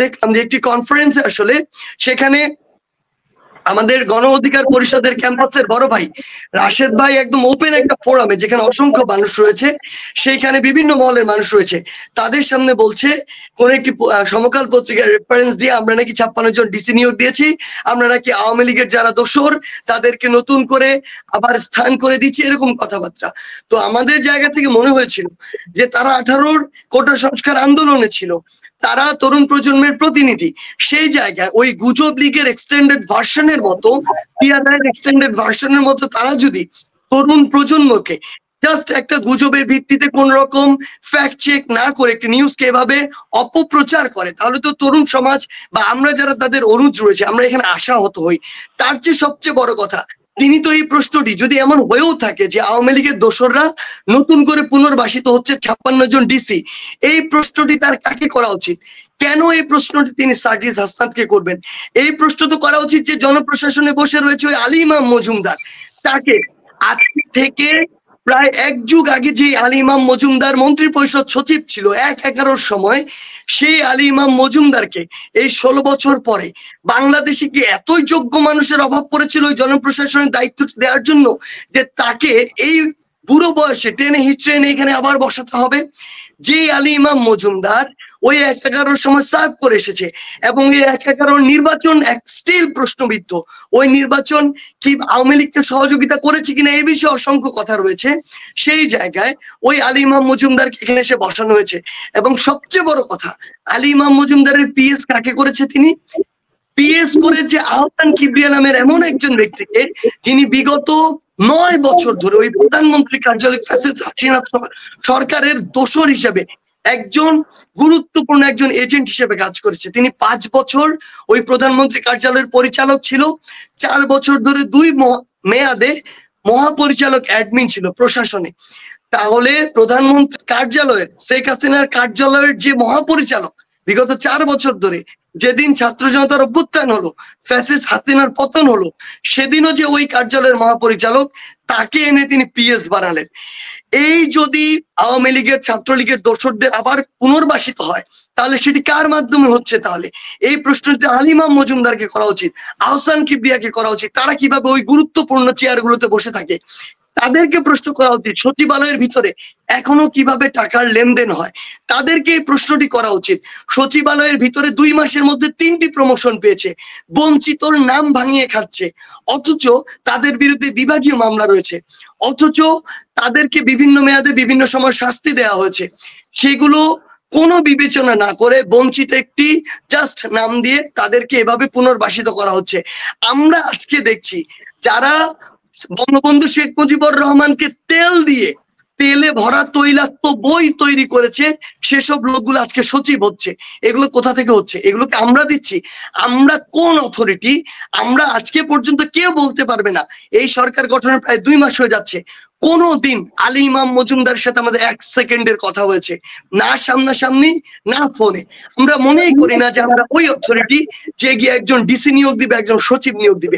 দেখলাম যে একটি কনফারেন্সে আসলে সেখানে আমাদের গণ অধিকার পরিষদের ক্যাম্পাসের বড় ভাই রাশেদ ভাই একদম ওপেন একটা ফোরামে, যেখানে অসংখ্য মানুষ রয়েছে, সেইখানে বিভিন্ন মহলের মানুষ রয়েছে, তাদের সামনে বলছে কোন একটি সমকাল পত্রিকার রেফারেন্স দিয়ে আমরা নাকি 56 জন ডিসি নিয়োগ দিয়েছি, আমরা নাকি আওয়ামী লীগের যারা দোসর তাদেরকে নতুন করে আবার স্থান করে দিচ্ছি, এরকম কথাবার্তা। তো আমাদের জায়গা থেকে মনে হয়েছিল যে তারা 18-র কোটা সংস্কার আন্দোলনে ছিল, তারা তরুণ প্রজন্মের প্রতিনিধি, সেই জায়গায় ওই গুজব লীগের এক্সটেন্ডেড ভার্সনের মতো, পিয়াদায়ের এক্সটেন্ডেড ভার্সনের মতো তারা যদি তরুণ প্রজন্মকে জাস্ট একটা গুজবের ভিত্তিতে কোন রকম ফ্যাক্ট চেক না করে একটি নিউজকে এভাবে অপপ্রচার করে, তাহলে তো তরুণ সমাজ বা আমরা যারা তাদের অনুজ রয়েছে আমরা এখানে আশাহত হই। তার চেয়ে সবচেয়ে বড় কথা, তিনি তো এই প্রশ্নটি যদি এমন হয়েও থাকে যে আওয়ামী লীগের দোসররা নতুন করে পুনর্বাসিত হচ্ছে 56 জন ডিসি, এই প্রশ্নটি তার কাকে করা উচিত? কেন এই প্রশ্নটি তিনি সার্জিস হাসনাতকে করবেন? এই প্রশ্ন তো করা উচিত যে জনপ্রশাসনে বসে রয়েছে ওই আলী ইমাম মজুমদার, তাকে আজকে থেকে প্রায় 1 যুগ আগে যে আলী ইমাম মজুমদার মন্ত্রী পরিষদ সচিব ছিল 1/11-র সময়, সেই আলী ইমাম মজুমদারকে এই 16 বছর পরে বাংলাদেশে কি এতই যোগ্য মানুষের অভাব পড়েছিল ওই জনপ্রশাসনের দায়িত্ব দেওয়ার জন্য যে তাকে এই বুড়ো বয়সে টেনে হিচড়ে এখানে আবার বসাতে হবে? যে আলী ইমাম মজুমদার ওই 1/11-র সময় সার্ভ করে এসেছে এবং এই 1/11-র নির্বাচন স্টিল প্রশ্নবিদ্ধ, ওই নির্বাচন কি আওয়ামী লীগকে সহযোগিতা করেছে কিনা এই বিষয়ে অসংখ্য কথা রয়েছে। সেই জায়গায় ওই আলী ইমাম মজুমদারকে এখানে এসে বসানো হয়েছে, এবং সবচেয়ে বড় কথা, আলী ইমাম মজুমদারের পিএস কাকে করেছে? তিনি পিএস করেছে আহসান কিবরিয়া নামের এমন একজন ব্যক্তিকে, যিনি বিগত 9 বছর ধরে ওই প্রধানমন্ত্রী কার্যালয় ফ্যাসিস্ট হাসিনা সরকারের দোসর হিসেবে একজন গুরুত্বপূর্ণ একজন এজেন্ট হিসেবে কাজ করেছে। তিনি 5 বছর ওই প্রধানমন্ত্রী কার্যালয়ের পরিচালক ছিল, 4 বছর ধরে 2 মেয়াদে মহাপরিচালক অ্যাডমিন ছিল প্রশাসনে। তাহলে প্রধানমন্ত্রী কার্যালয়ের, শেখ হাসিনার কার্যালয়ের যে মহাপরিচালক বিগত 4 বছর ধরে, যেদিন ছাত্র জনতার অভ্যুত্থান হলো, ফ্যাসিস্ট হাসিনার পতন হলো, সেদিনও যে ওই কার্যালয়ের মহাপরিচালক, তাকে এনে তিনি পিএস বানালেন। এই যদি আওয়ামী লীগের ছাত্রলীগের দোসরদের আবার পুনর্বাসিত হয়, তাহলে সেটি কার মাধ্যমে হচ্ছে? তাহলে এই প্রশ্নটি আলী ইমাম মজুমদারকে করা উচিত, আহসান কিবরিয়াকে করা উচিত। তারা কিভাবে ওই গুরুত্বপূর্ণ চেয়ারগুলোতে বসে থাকে তাদেরকে প্রশ্ন করা উচিত। সচিবালয়ের ভিতরে এখনো কিভাবে টাকার লেনদেন হয় তাদেরকে এই প্রশ্নটি করা উচিত। সচিবালয়ের ভিতরে 2 মাসের মধ্যে 3টি প্রমোশন পেয়েছে, বঞ্চিতর নাম ভাঙিয়ে খাচ্ছে, অথচ তাদের বিরুদ্ধে বিভাগীয় মামলা রয়েছে, অথচ তাদেরকে বিভিন্ন মেয়াদে বিভিন্ন সময় শাস্তি দেওয়া হয়েছে। সেগুলো কোনো বিবেচনা না করে বঞ্চিত একটি জাস্ট নাম দিয়ে তাদেরকে এভাবে পুনর্বাসিত করা হচ্ছে। আমরা আজকে দেখছি যারা বঙ্গবন্ধু শেখ মুজিবুর রহমানকে তেল দিয়ে তেলে ভরা তৈলাক্ত বই তৈরি করেছে, সেসব লোকগুলো আজকে সচিব হচ্ছে। এগুলো কোথা থেকে হচ্ছে? এগুলোকে আমরা দিচ্ছি? আমরা কোন অথরিটি? আমরা আজকে পর্যন্ত কেউ বলতে পারবে না, এই সরকার গঠনের প্রায় 2 মাস হয়ে যাচ্ছে, কোনদিন আলী ইমাম মজুমদারের সাথে আমাদের 1 সেকেন্ডের কথা হয়েছে, না সামনাসামনি না ফোনে। আমরা মনেই করি না যে আমরা ওই অথরিটি যে গিয়ে একজন ডিসি নিয়োগ দিবে, একজন সচিব নিয়োগ দিবে।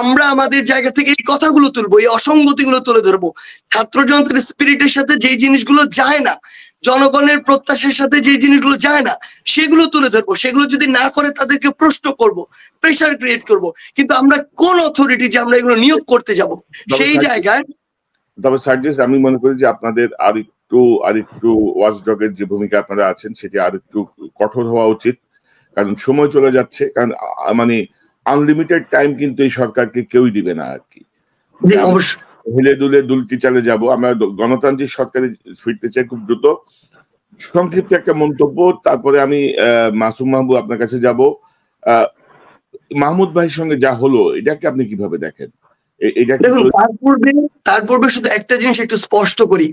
আমরা আমাদের জায়গা থেকে এই কথাগুলো তুলবো, এই অসঙ্গতিগুলো তুলে ধরবো। ছাত্র জনতার স্পিরিটের সাথে যে জিনিসগুলো যায় না, জনগণের প্রত্যাশার সাথে যে জিনিসগুলো যায় না, সেগুলো তুলে ধরবো। সেগুলো যদি না করে তাদেরকে প্রশ্ন করব, প্রেসার ক্রিয়েট করব। কিন্তু আমরা কোন অথরিটি যে আমরা এগুলো নিয়োগ করতে যাব, সেই জায়গায়। তবে সার্জিস, আমি মনে করি যে আপনাদের আরেকটু ওয়াচডগের যে ভূমিকা আপনারা আছেন সেটি আরেকটু কঠোর হওয়া উচিত, কারণ সময় চলে যাচ্ছে। কারণ মানে আনলিমিটেড টাইম কিন্তু এই সরকারকে কেউই দিবে না আর কি। হেলে দুলে দুলটি চালে যাব, আমরা গণতান্ত্রিক সরকারে ফিরতে চাই খুব দ্রুত। সংক্ষিপ্ত একটা মন্তব্য, তারপরে আমি মাসুম মাহবুব আপনার কাছে যাব। মাহমুদ ভাইয়ের সঙ্গে যা হলো, এটাকে আপনি কিভাবে দেখেন? তার পূর্বে শুধু একটা জিনিস একটু স্পষ্ট করি,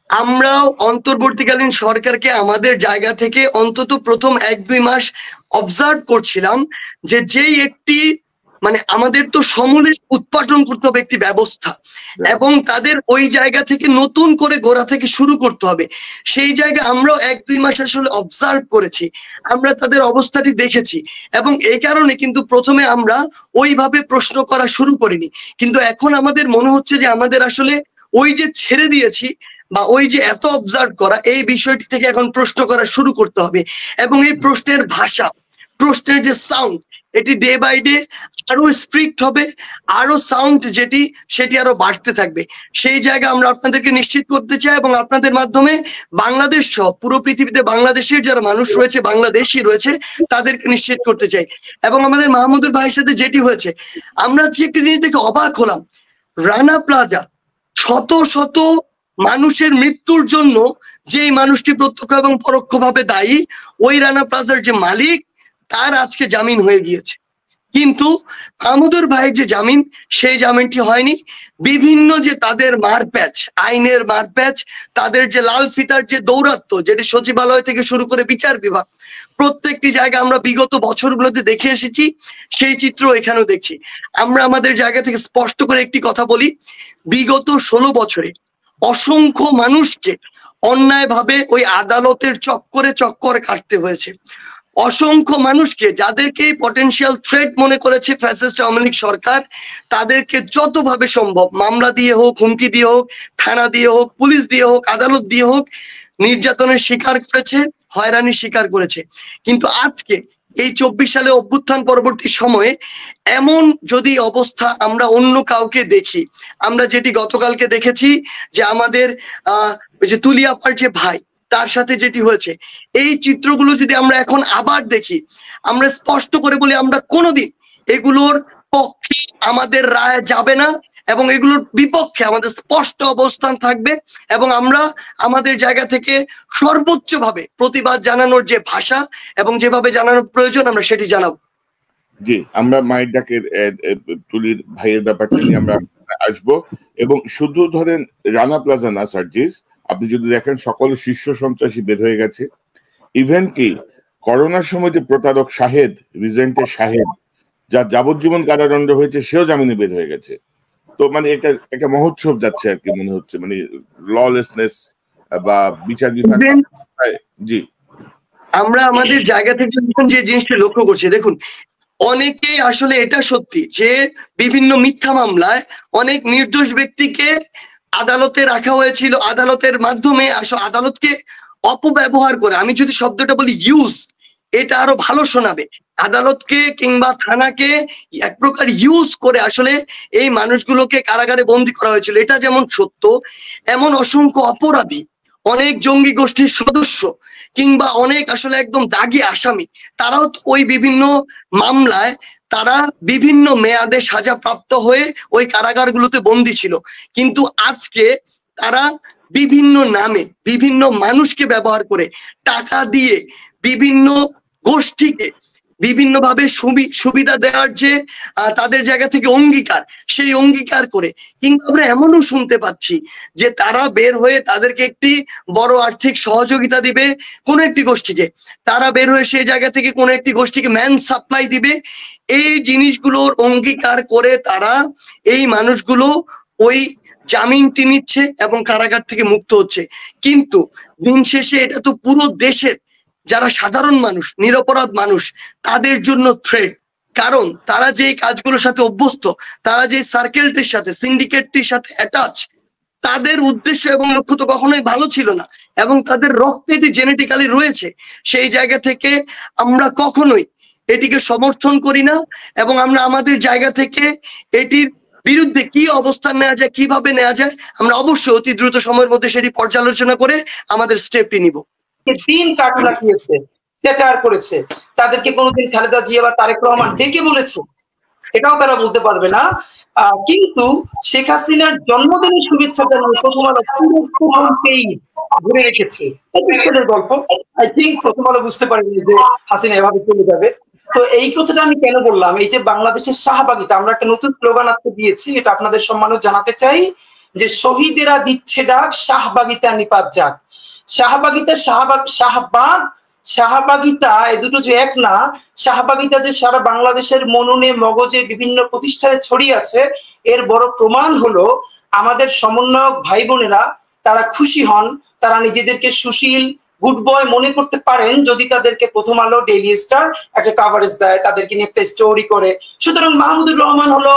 আমরাও অন্তর্বর্তীকালীন সরকারকে আমাদের জায়গা থেকে অন্তত প্রথম 1-2 মাস অবজার্ভ করছিলাম যে যেই একটি মানে আমাদের তো সমূলে উৎপাদন করতে হবে একটি ব্যবস্থা, এবং তাদের ওই জায়গা থেকে নতুন করে গোড়া থেকে শুরু করতে হবে। সেই জায়গায় আমরাও 1-2 মাস আসলে অবজার্ভ করেছি, আমরা তাদের অবস্থাটি দেখেছি, এবং এই কারণে কিন্তু প্রথমে আমরা ওইভাবে প্রশ্ন করা শুরু করিনি। কিন্তু এখন আমাদের মনে হচ্ছে যে আমাদের আসলে ওই যে ছেড়ে দিয়েছি বা ওই যে এত অবজার্ভ করা, এই বিষয়টি থেকে এখন প্রশ্ন করা শুরু করতে হবে। এবং এই প্রশ্নের ভাষা, প্রশ্নের যে সাউন্ড, এটি ডে বাই ডে আরো স্ট্রিক্ট হবে, আরো সাউন্ড সেটি আরো বাড়তে থাকবে। সেই জায়গা আমরা আপনাদেরকে নিশ্চিত করতে চাই, এবং আপনাদের মাধ্যমে বাংলাদেশ সহ পুরো পৃথিবীতে বাংলাদেশের যারা মানুষ রয়েছে, বাংলাদেশি রয়েছে, তাদেরকে নিশ্চিত করতে চাই। এবং আমাদের মাহমুদুল ভাইয়ের সাথে যেটি হয়েছে, আমরা আজকে একটি জিনিস দেখে অবাক হলাম, রানা প্লাজা শত শত মানুষের মৃত্যুর জন্য যে মানুষটি প্রত্যক্ষ এবং পরোক্ষভাবে দায়ী, ওই রানা প্লাজার যে মালিক, তার আজকে জামিন হয়ে গিয়েছে। কিন্তু মাহমুদুর ভাইয়ের যে জামিন, সেই জামিনটি হয়নি। বিভিন্ন যে তাদের মারপ্যাচ, আইনের মারপ্যাচ, তাদের যে লাল ফিতার যে দৌরাত্ম্য, যেটি সচিবালয় থেকে শুরু করে বিচার বিভাগ, প্রত্যেকটি জায়গা আমরা বিগত বছরগুলোতে দেখে এসেছি, সেই চিত্র এখানেও দেখছি। আমরা আমাদের জায়গা থেকে স্পষ্ট করে একটি কথা বলি, বিগত 16 বছরে অসংখ্য মানুষকে অন্যায়ভাবে ওই আদালতের চক্করে কাটতে হয়েছে। অসংখ্য মানুষকে, যাদেরকে পটেনশিয়াল থ্রেট মনে করেছে ফ্যাসিস্ট আওয়ামী লীগ সরকার, তাদেরকে যতভাবে সম্ভব মামলা দিয়ে হোক, হুমকি দিয়ে হোক, থানা দিয়ে হোক, পুলিশ দিয়ে হোক, আদালত দিয়ে হোক, নির্যাতনের শিকার করেছে, হয়রানির শিকার করেছে। কিন্তু আজকে এই 24 সালে অভ্যুত্থান পরবর্তী সময়ে এমন যদি অবস্থা আমরা অন্য কাউকে দেখি, আমরা যেটি গতকালকে দেখেছি যে আমাদের যে তুলিয়াপার যে ভাই, তার সাথে যেটি হয়েছে, এই চিত্রগুলো যদি আমরা এখন আবার দেখি, আমরা স্পষ্ট করে বলি আমরা কোনোদিন এগুলোর পক্ষে আমাদের রায় যাবে না, এবং এগুলোর বিপক্ষে আমাদের স্পষ্ট অবস্থান থাকবে। এবং আমরা আমাদের জায়গা থেকে সর্বোচ্চ ভাবে প্রতিবাদ জানানোর যে ভাষা এবং যেভাবে জানানোর প্রয়োজন, আমরা সেটি জানাবো। জি, আমরা মায়ের ডাকের তুলির ভাইয়ের ব্যাপারটা নিয়ে আমরা আসবো। এবং শুধু ধরেন রানা প্লাজা না সার্জিস, আপনি যদি দেখেন সকল শীর্ষ সন্ত্রাসী বের হয়ে গেছে। ইভেন কি করোনার সময় যে প্রতারক শাহেদ, রিজেন্টের শাহেদ, যার যাবজ্জীবন কারাদণ্ড হয়েছে, সেও জামিনে বের হয়ে গেছে। তো মানে এটা একটা মহোৎসব যাচ্ছে আর কি মনে হচ্ছে, মানে ললেসনেস বা বিচার বিভাগ। জি, আমরা আমাদের জায়গা থেকে যে জিনিসটা লক্ষ্য করছি, দেখুন অনেকে আসলে এটা সত্যি যে বিভিন্ন মিথ্যা মামলায় অনেক নির্দোষ ব্যক্তিকে আদালতে রাখা হয়েছিল, আদালতের মাধ্যমে আদালতকে অপব্যবহার করে, আমি যদি শব্দটা বলি ইউজ, এটা আরো ভালো শোনাবে, আদালতকে কিংবা থানাকে এক প্রকার ইউজ করে আসলে এই মানুষগুলোকে কারাগারে বন্দী করা হয়েছিল। এটা যেমন সত্য, এমন অসংখ্য অপরাধী, অনেক জঙ্গি গোষ্ঠীর সদস্য কিংবা অনেক আসলে একদম দাগী আসামি, তারাও ওই বিভিন্ন মামলায় তারা বিভিন্ন মেয়াদে সাজা প্রাপ্ত হয়ে ওই কারাগারগুলোতে বন্দী ছিল। কিন্তু আজকে তারা বিভিন্ন নামে বিভিন্ন মানুষকে ব্যবহার করে টাকা দিয়ে বিভিন্ন গোষ্ঠীকে বিভিন্নভাবে সুবিধা দেওয়ার যে তাদের জায়গা থেকে অঙ্গীকার, সেই অঙ্গীকার করে, কিংবা আমরা এমনও শুনতে পাচ্ছি যে তারা বের হয়ে তাদেরকে একটি বড় আর্থিক সহযোগিতা দিবে কোন একটি গোষ্ঠীকে, তারা বের হয়ে সেই জায়গা থেকে কোন একটি গোষ্ঠীকে ম্যান সাপ্লাই দিবে। এই জিনিসগুলোর অঙ্গীকার করে তারা এই মানুষগুলো ওই জামিনটি নিচ্ছে এবং কারাগার থেকে মুক্ত হচ্ছে। কিন্তু দিন শেষে এটা তো পুরো দেশের যারা সাধারণ মানুষ, নিরপরাধ মানুষ, তাদের জন্য থ্রেট। কারণ তারা যে কাজগুলোর সাথে অভ্যস্ত, তারা যে সার্কেলটির সাথে, সিন্ডিকেটটির সাথে অ্যাটাচ, তাদের উদ্দেশ্য এবং লক্ষ্য তো কখনোই ভালো ছিল না, এবং তাদের রক্তে এটি জেনেটিক্যালি রয়েছে। সেই জায়গা থেকে আমরা কখনোই এটিকে সমর্থন করি না, এবং আমরা আমাদের জায়গা থেকে এটির বিরুদ্ধে কি অবস্থান নেওয়া যায়, কিভাবে নেওয়া যায়, আমরা অবশ্যই অতি দ্রুত সময়ের মধ্যে সেটি পর্যালোচনা করে আমাদের স্টেপটি নিব। দিন কাটলা দিয়েছে, সেটার করেছে, তাদেরকে কোনোদিন খালেদা জিয়া বা তারেক রহমান ডেকে বলেছে এটাও তারা বলতে পারবে না। কিন্তু শেখ হাসিনার জন্মদিনের শুভেচ্ছা জানিয়ে প্রথম আলো ঘুরে রেখেছে গল্প। আই থিঙ্ক প্রথম আলো বুঝতে পারেনি যে হাসিনা এভাবে চলে যাবে। তো এই কথাটা আমি কেন বললাম, এই যে বাংলাদেশের শাহবাগিতা, আমরা একটা নতুন স্লোগান আজকে দিয়েছি, এটা আপনাদের সম্মানও জানাতে চাই, যে শহীদেরা দিচ্ছে ডাক, শাহবাগিতা নিপাত যাক। শাহবাগিতা, শাহবাগ, শাহবাগিতা, এই দুটো যে এক না। শাহবাগিতা যে সারা বাংলাদেশের মননে মগজে বিভিন্ন প্রতিষ্ঠানে ছড়িয়ে আছে, এর বড় প্রমাণ হলো আমাদের সমন্বয়ক ভাই বোনেরা, তারা খুশি হন, তারা নিজেদেরকে সুশীল গুড বয় মনে করতে পারেন যদি তাদেরকে প্রথম আলো, ডেইলি স্টার একটা কভারেজ দেয়, তাদেরকে নিয়ে একটা স্টোরি করে। সুতরাং মাহমুদুর রহমান হলো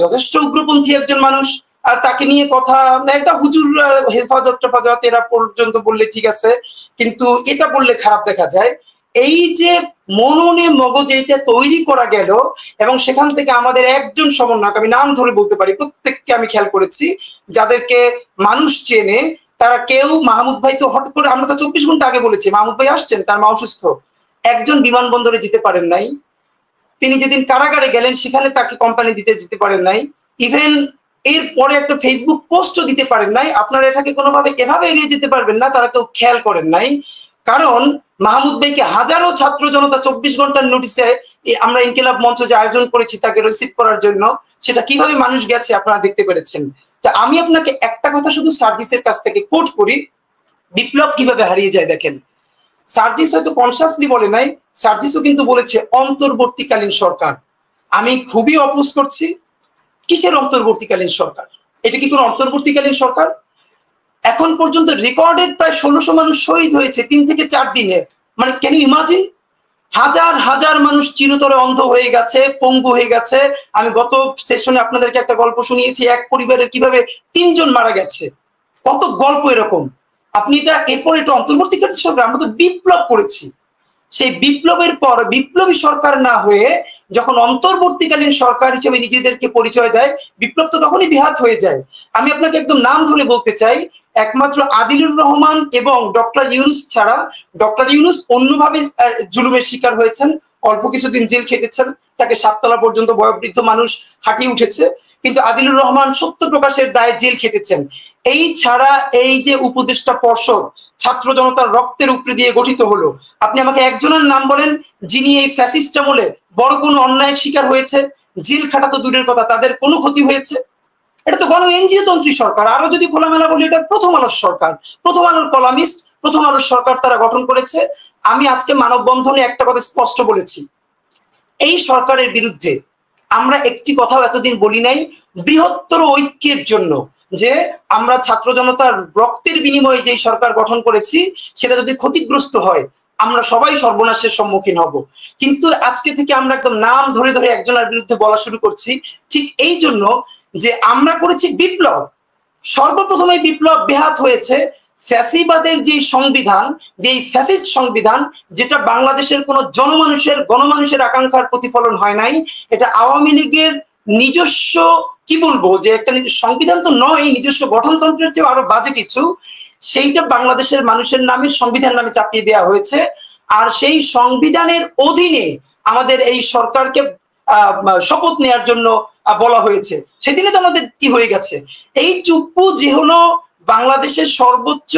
যথেষ্ট উগ্রপন্থী একজন মানুষ, আর তাকে নিয়ে কথা একটা হুজুর হেফাজত এরা পর্যন্ত বললে ঠিক আছে, কিন্তু এটা বললে খারাপ দেখা যায়। এই যে মননে মগজে এটা তৈরি করা গেল, এবং সেখান থেকে আমাদের একজন সমন্বয়ক, আমি নাম ধরে বলতে পারি, প্রত্যেককে আমি খেয়াল করেছি, যাদেরকে মানুষ চেনে, তারা কেউ, মাহমুদ ভাই তো হঠাৎ করে, আমরা তো 24 ঘন্টা আগে বলেছি মাহমুদ ভাই আসছেন, তার মা অসুস্থ, একজন বিমানবন্দরে যেতে পারেন নাই। তিনি যেদিন কারাগারে গেলেন সেখানে তাকে কোম্পানি দিতে যেতে পারেন নাই। ইভেন এরপরে একটা ফেসবুক পোস্টও দিতে পারেন নাই। আপনারা এটাকে কোনোভাবে এভাবে এড়িয়ে যেতে পারবেন না, তারা কেউ খেয়াল করেন নাই। কারণ মাহমুদ ভাইকে হাজারো ছাত্র জনতা 24 ঘন্টার নোটিসে আমরা ইনকিলাব মঞ্চ যে আয়োজন করেছি তাকে রিসিভ করার জন্য, সেটা কিভাবে মানুষ গেছে আপনারা দেখতে পেরেছেন। তা আমি আপনাকে একটা কথা শুধু সার্জিসের কাছ থেকে কোট করি, বিপ্লব কিভাবে হারিয়ে যায় দেখেন। সার্জিস হয়তো কনসিয়াসলি বলে নাই, সার্জিসও কিন্তু বলেছে অন্তর্বর্তীকালীন সরকার। আমি খুবই অপোজ করছি। কিসের অন্তর্বর্তীকালীন সরকার? এটা কি কোনো অন্তর্বর্তীকালীন সরকার? এখন পর্যন্ত রেকর্ডেড প্রায় 1600 মানুষ শহীদ হয়েছে 3 থেকে 4 দিনে। মানে ক্যান ইউ ইমাজিন? হাজার হাজার মানুষ চিরতরে অন্ধ হয়ে গেছে, পঙ্গু হয়ে গেছে। আমি গত সেশনে আপনাদেরকে একটা গল্প শুনিয়েছি, এক পরিবারের কিভাবে 3 জন মারা গেছে। কত গল্প এরকম। আপনি এটা এরপর এটা অন্তর্বর্তীকালীন সরকার? আমরা তো বিপ্লব করেছি। সেই বিপ্লবের পর বিপ্লবী সরকার না হয়ে যখন অন্তর্বর্তীকালীন সরকার হিসেবে নিজেদেরকে পরিচয় দেয়, বিপ্লব তো তখনই বিহাত হয়ে যায়। আমি আপনাকে একদম নাম ধরে বলতে চাই, একমাত্র আদিলুর রহমান এবং ডক্টর ইউনুস ছাড়া, ডক্টর ইউনুস অন্যভাবে জুলুমের শিকার হয়েছেন, অল্প কিছুদিন জেল খেটেছেন, তাকে 7 তলা পর্যন্ত বয়োবৃদ্ধ মানুষ হাঁটিয়ে উঠেছে, কিন্তু আদিলুর রহমান সত্য প্রকাশের দায়ে জেল খেটেছেন। এই ছাড়া এই যে উপদেষ্টা পর্ষদ ছাত্র জনতার রক্তের উপরে দিয়ে গঠিত হলো, আপনি আমাকে একজনের নাম বলেন যিনি এই ফ্যাসিস্ট আমলে বড় কোনো অন্যায়ের শিকার হয়েছে, জেল খাটা তো দূরের কথা, তাদের কোনো ক্ষতি হয়েছে? এটা তো গণ এনজিও তন্ত্রী সরকার। আরো যদি খোলামেলা বলি, এটা প্রথম আলোর সরকার, প্রথম আলোর কলামিস্ট, প্রথম আলোর সরকার তারা গঠন করেছে। আমি আজকে মানববন্ধনে একটা কথা স্পষ্ট বলেছি, এই সরকারের বিরুদ্ধে আমরা একটি কথাও এতদিন বলি নাই, বৃহত্তর ঐক্যের জন্য, যে আমরা ছাত্র জনতার রক্তের বিনিময়ে যে সরকার গঠন করেছি সেটা যদি ক্ষতিগ্রস্ত হয় আমরা সবাই সর্বনাশের সম্মুখীন হব। কিন্তু আজকে থেকে আমরা একদম নাম ধরে ধরে একজনের বিরুদ্ধে বলা শুরু করছি, ঠিক এই জন্য যে আমরা করেছি বিপ্লব। সর্বপ্রথমে বিপ্লব বেহাত হয়েছে ফ্যাসিবাদের যে সংবিধান, যে ফ্যাসিস্ট সংবিধান, যেটা বাংলাদেশের কোন গণমানুষের আকাঙ্ক্ষার প্রতিফলন হয় নাই। এটা আওয়ামী লীগের নিজস্ব, কি বলবো, যে একটা সংবিধান তো নয়, নিজস্ব গঠনতন্ত্রের চেয়ে আরো বাজে কিছু, সেইটা বাংলাদেশের মানুষের নামে সংবিধান নামে চাপিয়ে দেওয়া হয়েছে। আর সেই সংবিধানের অধীনে আমাদের এই সরকারকে শপথ নেয়ার জন্য বলা হয়েছে। সেদিনে তো আমাদের কি হয়ে গেছে, এই চুপ্পু যে হলো বাংলাদেশের সর্বোচ্চ,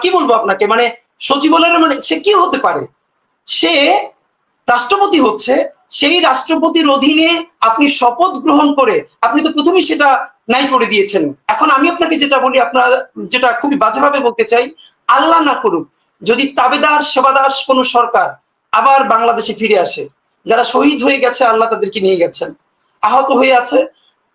কি বলবো আপনাকে, মানে সচিবালয়ের, মানে সে কি হতে পারে, সে রাষ্ট্রপতি হচ্ছে, সেই রাষ্ট্রপতির অধীনে আপনি শপথ গ্রহণ করে আপনি তো প্রথমেই সেটা নাই করে দিয়েছেন। এখন আমি আপনাকে যেটা বলি, আপনারা যেটা খুবই বাজেভাবে বলতে চাই, আল্লাহ না করুক যদি তাবেদার সেবাদার কোনো সরকার আবার বাংলাদেশে ফিরে আসে, যারা শহীদ হয়ে গেছে আল্লাহ তাদেরকে নিয়ে গেছেন, আহত হয়ে আছে,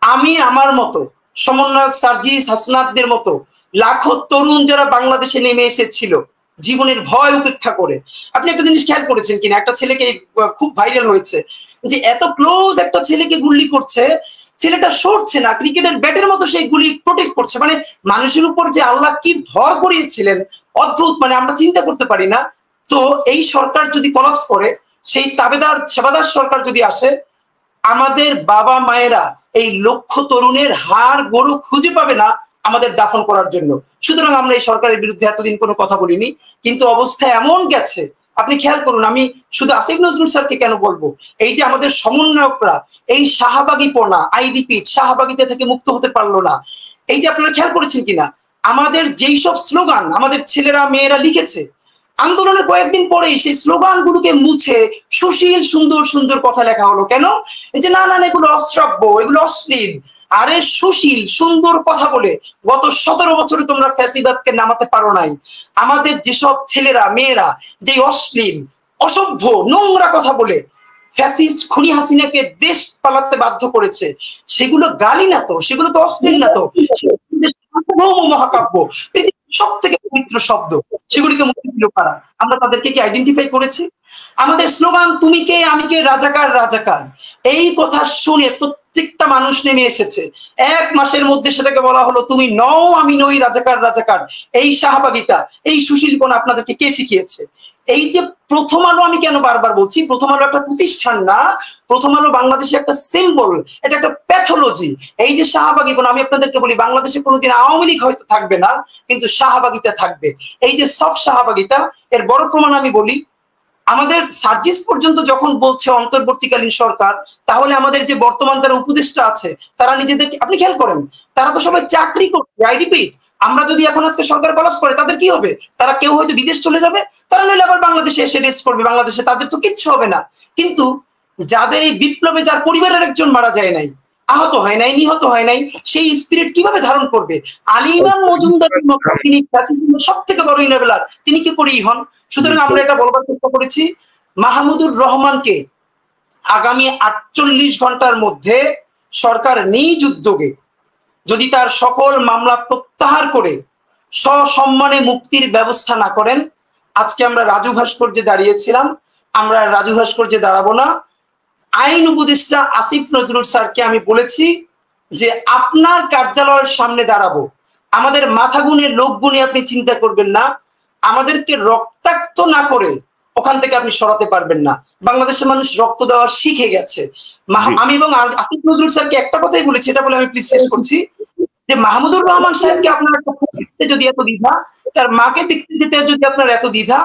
আমি আমার মতো সমন্বয়ক সার্জিস হাসনাতদের মতো লাখো তরুণ যারা বাংলাদেশে নেমে এসেছিল জীবনের ভয় উপেক্ষা করে। আপনি একটা জিনিস খেয়াল করেছেন কিনা, একটা ছেলেকে খুব ভাইরাল হয়েছে যে এত ক্লোজ একটা ছেলেকে গুলি করছে, ছেলেটা সরছে না, ক্রিকেটের ব্যাটের মতো সেই গুলি প্রোটেক্ট করছে। মানে মানুষের উপর যে আল্লাহ কি ভর করিয়েছিলেন অদ্ভুত, মানে আমরা চিন্তা করতে পারি না। তো এই সরকার যদি কলাপস করে, সেই তাবেদার সেবাদার সরকার যদি আসে, আমাদের বাবা মায়েরা এই লক্ষ তরুণের হাড় গরু খুঁজে পাবে না আমাদের দাফন করার জন্য। সুতরাং আমরা এই সরকারের বিরুদ্ধে এতদিন কোনো কথা বলিনি, কিন্তু অবস্থা এমন গেছে আপনি খেয়াল করুন। আমি শুধু আসিফ নজরুল স্যারকে কেন বলবো, এই যে আমাদের সমন্বয়করা এই শাহবাগীপনা আইডিপি শাহবাগীতে থেকে মুক্ত হতে পারলো না, এই যে আপনারা খেয়াল করেছেন কিনা, আমাদের যেই সব স্লোগান আমাদের ছেলেরা মেয়েরা লিখেছে, আন্দোলনের কয়েকদিন পরেই সেই স্লোগান গুলোকে মুছে সুশীল সুন্দর সুন্দর কথা লেখা হলো। কেন? যে না না এগুলো অশ্রাব্য, এগুলো অশ্লীল। আরে সুশীল সুন্দর কথা বলে গত 17 বছরে তোমরা ফ্যাসিবাদকে নামাতে পারো নাই। আমাদের যেসব ছেলেরা মেয়েরা যে অশ্লীল অসভ্য নোংরা কথা বলে ফ্যাসিস্ট খুনি হাসিনাকে দেশ পালাতে বাধ্য করেছে, সেগুলো গালি না তো, সেগুলো তো অশ্লীল না তো, মহাকাব্য, সব থেকে পবিত্র শব্দ, সেগুলিকে মুক্তি দিল কারা? আমরা তাদেরকে কি আইডেন্টিফাই করেছি? আমাদের স্লোগান তুমি কে আমি কে রাজাকার রাজাকার, এই কথা শুনে প্রত্যেকটা মানুষ নেমে এসেছে। 1 মাসের মধ্যে সেটাকে বলা হলো তুমি নও আমি নই রাজাকার রাজাকার। এই শাহবাগিতা এই সুশীলপনা আপনাদেরকে কে শিখিয়েছে? এই যে প্রথম আলো, আমি কেন বারবার বলছি প্রথম আলো একটা প্রতিষ্ঠান না, প্রথম আলো বাংলাদেশে একটা সিম্বল, এটা একটা প্যাথোলজি। এই যে শাহবাগীপনা, আমি আপনাদেরকে বলি বাংলাদেশে কোনোদিন আওয়ামী লীগ হয়তো থাকবে না, কিন্তু শাহবাগিতা থাকবে। এই যে সব শাহবাগিতা, এর বড় প্রমাণ আমি বলি, আমাদের সার্জিস পর্যন্ত যখন বলছে অন্তর্বর্তীকালীন সরকার, তাহলে আমাদের যে বর্তমান যারা উপদেষ্টা আছে তারা নিজেদেরকে, আপনি খেয়াল করেন তারা তো সবাই চাকরি করছে। আই রিপিট, আমরা যদি এখন আজকে সরকার কলাপস করে তাদের কি হবে? তারা কেউ হয়তো বিদেশ চলে যাবে, তারা নইলে আবার বাংলাদেশে এসে রেস্ট করবে, বাংলাদেশে তাদের তো কিচ্ছু হবে না। কিন্তু যাদের এই বিপ্লবে যার পরিবারের একজন মারা যায় নাই, আহত হয় নাই, নিহত হয় নাই, সেই স্পিরিট কিভাবে ধারণ করবে? আলী ইমাম মজুমদারের মতো তিনি সব থেকে বড় ইনএবলার, তিনি কি করেই হন? সুতরাং আমরা এটা বলবার চেষ্টা করেছি, মাহমুদুর রহমানকে আগামী 48 ঘন্টার মধ্যে সরকার নিজ উদ্যোগে যদি তার সকল মামলা প্রত্যাহার করে সসম্মানে মুক্তির ব্যবস্থা না করেন, আজকে আমরা রাজু ভাস্কর্যে দাঁড়িয়েছিলাম, আমরা রাজু ভাস্কর্যে দাঁড়াবো না। আইন উপদেষ্টা আসিফ নজরুল স্যারকে আমি বলেছি যে আপনার কার্যালয়ের সামনে দাঁড়াবো, আমাদের মাথা গুনে লোক গুনে আপনি চিন্তা করবেন না, আমাদেরকে রক্তাক্ত না করে ওখান থেকে আপনি সরাতে পারবেন না। বাংলাদেশের মানুষ রক্ত দেওয়া শিখে গেছে। আমি এবং আসিফ নজরুল স্যারকে একটা কথাই বলেছি, এটা বলে আমি প্লিজ শেষ করছি, যে মাহমুদুর রহমান সাহেবকে আপনার দেখতে যদি এত দ্বিধা, তার মাকে দেখতে যেতে যদি আপনার এত দ্বিধা,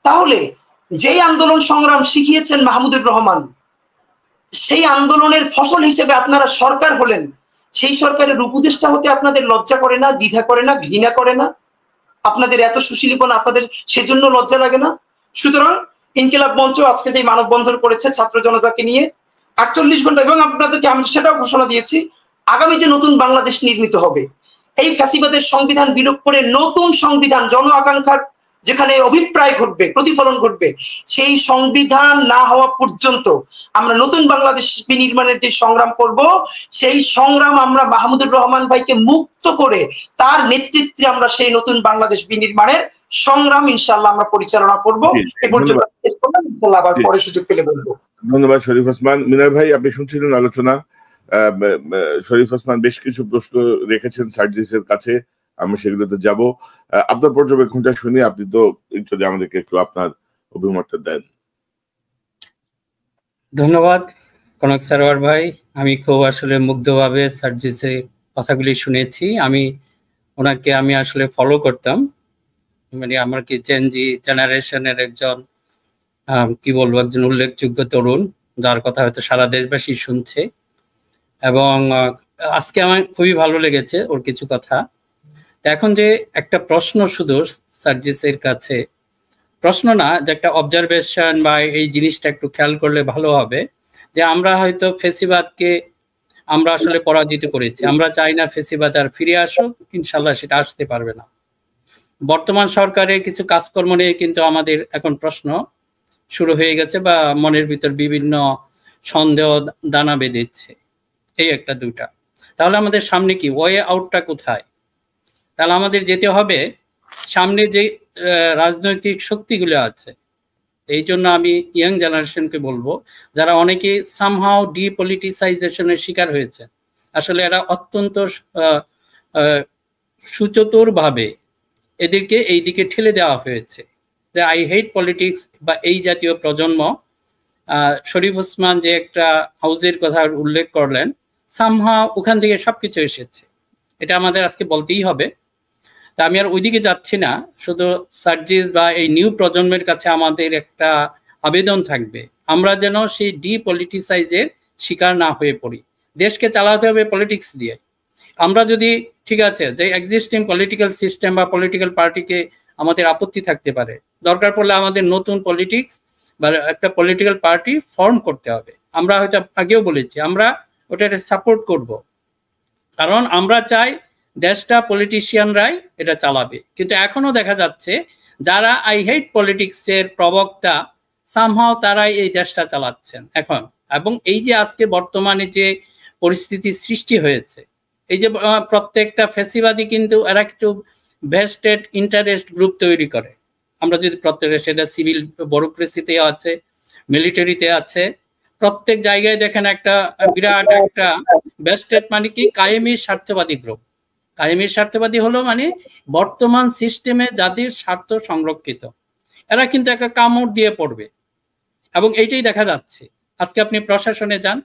তাহলে যেই আন্দোলন সংগ্রাম শিখিয়েছেন মাহমুদুর রহমান, সেই আন্দোলনের ফসল হিসেবে আপনারা সরকার হলেন, সেই সরকারের উপদেষ্টা হতে আপনাদের লজ্জা করে না, দ্বিধা করে না, ঘৃণা করে না? আপনাদের এত সুশীলীপনা আপনাদের সেজন্য লজ্জা লাগে না? সুতরাং ইনকিলাব মঞ্চ আজকে যে মানববন্ধন করেছে ছাত্র জনতাকে নিয়ে 48 ঘন্টা, এবং আপনাদেরকে আমি সেটাও ঘোষণা দিয়েছি, আগামী যে নতুন বাংলাদেশ নির্মিত হবে, এই ফ্যাসিবাদের সংবিধান বিলোপ করে নতুন সংবিধান, জন আকাঙ্ক্ষার যেখানে অভিপ্রায় ঘটবে, প্রতিফলন ঘটবে, সেই সংবিধান না হওয়া পর্যন্ত আমরা নতুন বাংলাদেশ বিনির্মাণের যে সংগ্রাম করব, সেই সংগ্রাম আমরা মাহমুদুর রহমান ভাইকে মুক্ত করে তার নেতৃত্বে আমরা সেই নতুন বাংলাদেশ বিনির্মাণের সংগ্রাম ইনশাআল্লাহ আমরা পরিচালনা করব। এ পর্যন্ত আবার পরে সুযোগ পেলে বলবো। ধন্যবাদ শরীফ ওসমান। মিনার ভাই, আপনি শুনছিলেন আলোচনা, শরীফ ওসমান বেশ কিছু প্রশ্ন রেখেছেন সার্জিসের কাছে, আমি সেগুলোতে যাব। আপনার পর্যবেক্ষণটা শুনি, আপনি তো যদি আমাদেরকে একটু আপনার অভিমতটা দেন। ধন্যবাদ কনক সারোয়ার ভাই। আমি খুব আসলে মুগ্ধভাবে সার্জিসের কথাগুলি শুনেছি। ওনাকে আমি আসলে ফলো করতাম, মানে আমার কি চেঞ্জি জেনারেশনের একজন কি বলবো একজন উল্লেখযোগ্য তরুণ, যার কথা হয়তো সারা দেশবাসী শুনছে। এবং আজকে আমার খুবই ভালো লেগেছে ওর কিছু কথা। এখন যে একটা প্রশ্ন শুধু সার্জিসের কাছে, প্রশ্ন না, যে একটা অবজারভেশন বা এই জিনিসটা একটু খেয়াল করলে ভালো হবে, যে আমরা হয়তো ফেসিবাদকে আমরা আসলে পরাজিত করেছি। আমরা চাই না ফেসিবাদ আর ফিরে আসুক, ইনশাল্লাহ সেটা আসতে পারবে না। বর্তমান সরকারের কিছু কাজকর্ম নিয়ে কিন্তু আমাদের এখন প্রশ্ন শুরু হয়ে গেছে, বা মনের ভিতর বিভিন্ন সন্দেহ দানা বেঁধেছে। এই একটা দুটা। তাহলে আমাদের সামনে কি ওয়ে আউটটা কোথায়? তাহলে আমাদের যেতে হবে সামনে যে রাজনৈতিক শক্তিগুলো আছে। এই জন্য আমি ইয়াং জেনারেশনকে বলবো, যারা অনেকে সামহাও ডিপলিটিসাইজেশনের শিকার হয়েছে, আসলে এরা অত্যন্ত সুচতুর ভাবে এদেরকে এই দিকে ঠেলে দেওয়া হয়েছে, যে আই হেট পলিটিক্স বা এই জাতীয় প্রজন্ম। শরীফ ওসমান যে একটা হাউজের কথা উল্লেখ করলেন, সামহাও ওখান থেকে সবকিছু এসেছে, এটা আমাদের আজকে বলতেই হবে। তা আমি আর ওইদিকে যাচ্ছি না, শুধু সার্জিস বা এই নিউ প্রজন্মের কাছে আমাদের একটা আবেদন থাকবে, আমরা যেন সেই ডিপলিটিসাইজের শিকার না হয়ে পড়ি। দেশকে চালাতে হবে পলিটিক্স দিয়ে। আমরা যদি ঠিক আছে যে এক্সিস্টিং পলিটিক্যাল সিস্টেম বা পলিটিক্যাল পার্টিকে আমাদের আপত্তি থাকতে পারে, দরকার পড়লে আমাদের নতুন পলিটিক্স বা একটা পলিটিক্যাল পার্টি ফর্ম করতে হবে। আমরা হয়তো আগেও বলেছি আমরা ওটাকে সাপোর্ট করব, কারণ আমরা চাই দেশটা পলিটিশিয়ানরাই এটা চালাবে। কিন্তু এখনো দেখা যাচ্ছে যারা আই হেট পলিটিক্সের প্রবক্তা, সামহাও তারাই এই দেশটা চালাচ্ছেন এখন। এবং এই যে আজকে বর্তমানে যে পরিস্থিতি সৃষ্টি হয়েছে, এই যে প্রত্যেকটা ফ্যাসিবাদী কিন্তু এরা একটু ভেস্টেড ইন্টারেস্ট গ্রুপ তৈরি করে। আমরা যদি প্রত্যেকটা, সেটা সিভিল ব্যুরোক্রেসিতে আছে, মিলিটারিতে আছে, প্রত্যেক জায়গায় দেখেন একটা বিরাট একটা ভেস্টেড মানে কি কায়েমি স্বার্থবাদী গ্রুপ। কায়েমি স্বার্থবাদী হলো মানে বর্তমান সিস্টেমে যাদের স্বার্থ সংরক্ষিত, এরা কিন্তু একটা কামড় দিয়ে পড়বে। এবং এইটাই দেখা যাচ্ছে। আজকে আপনি প্রশাসনে যান,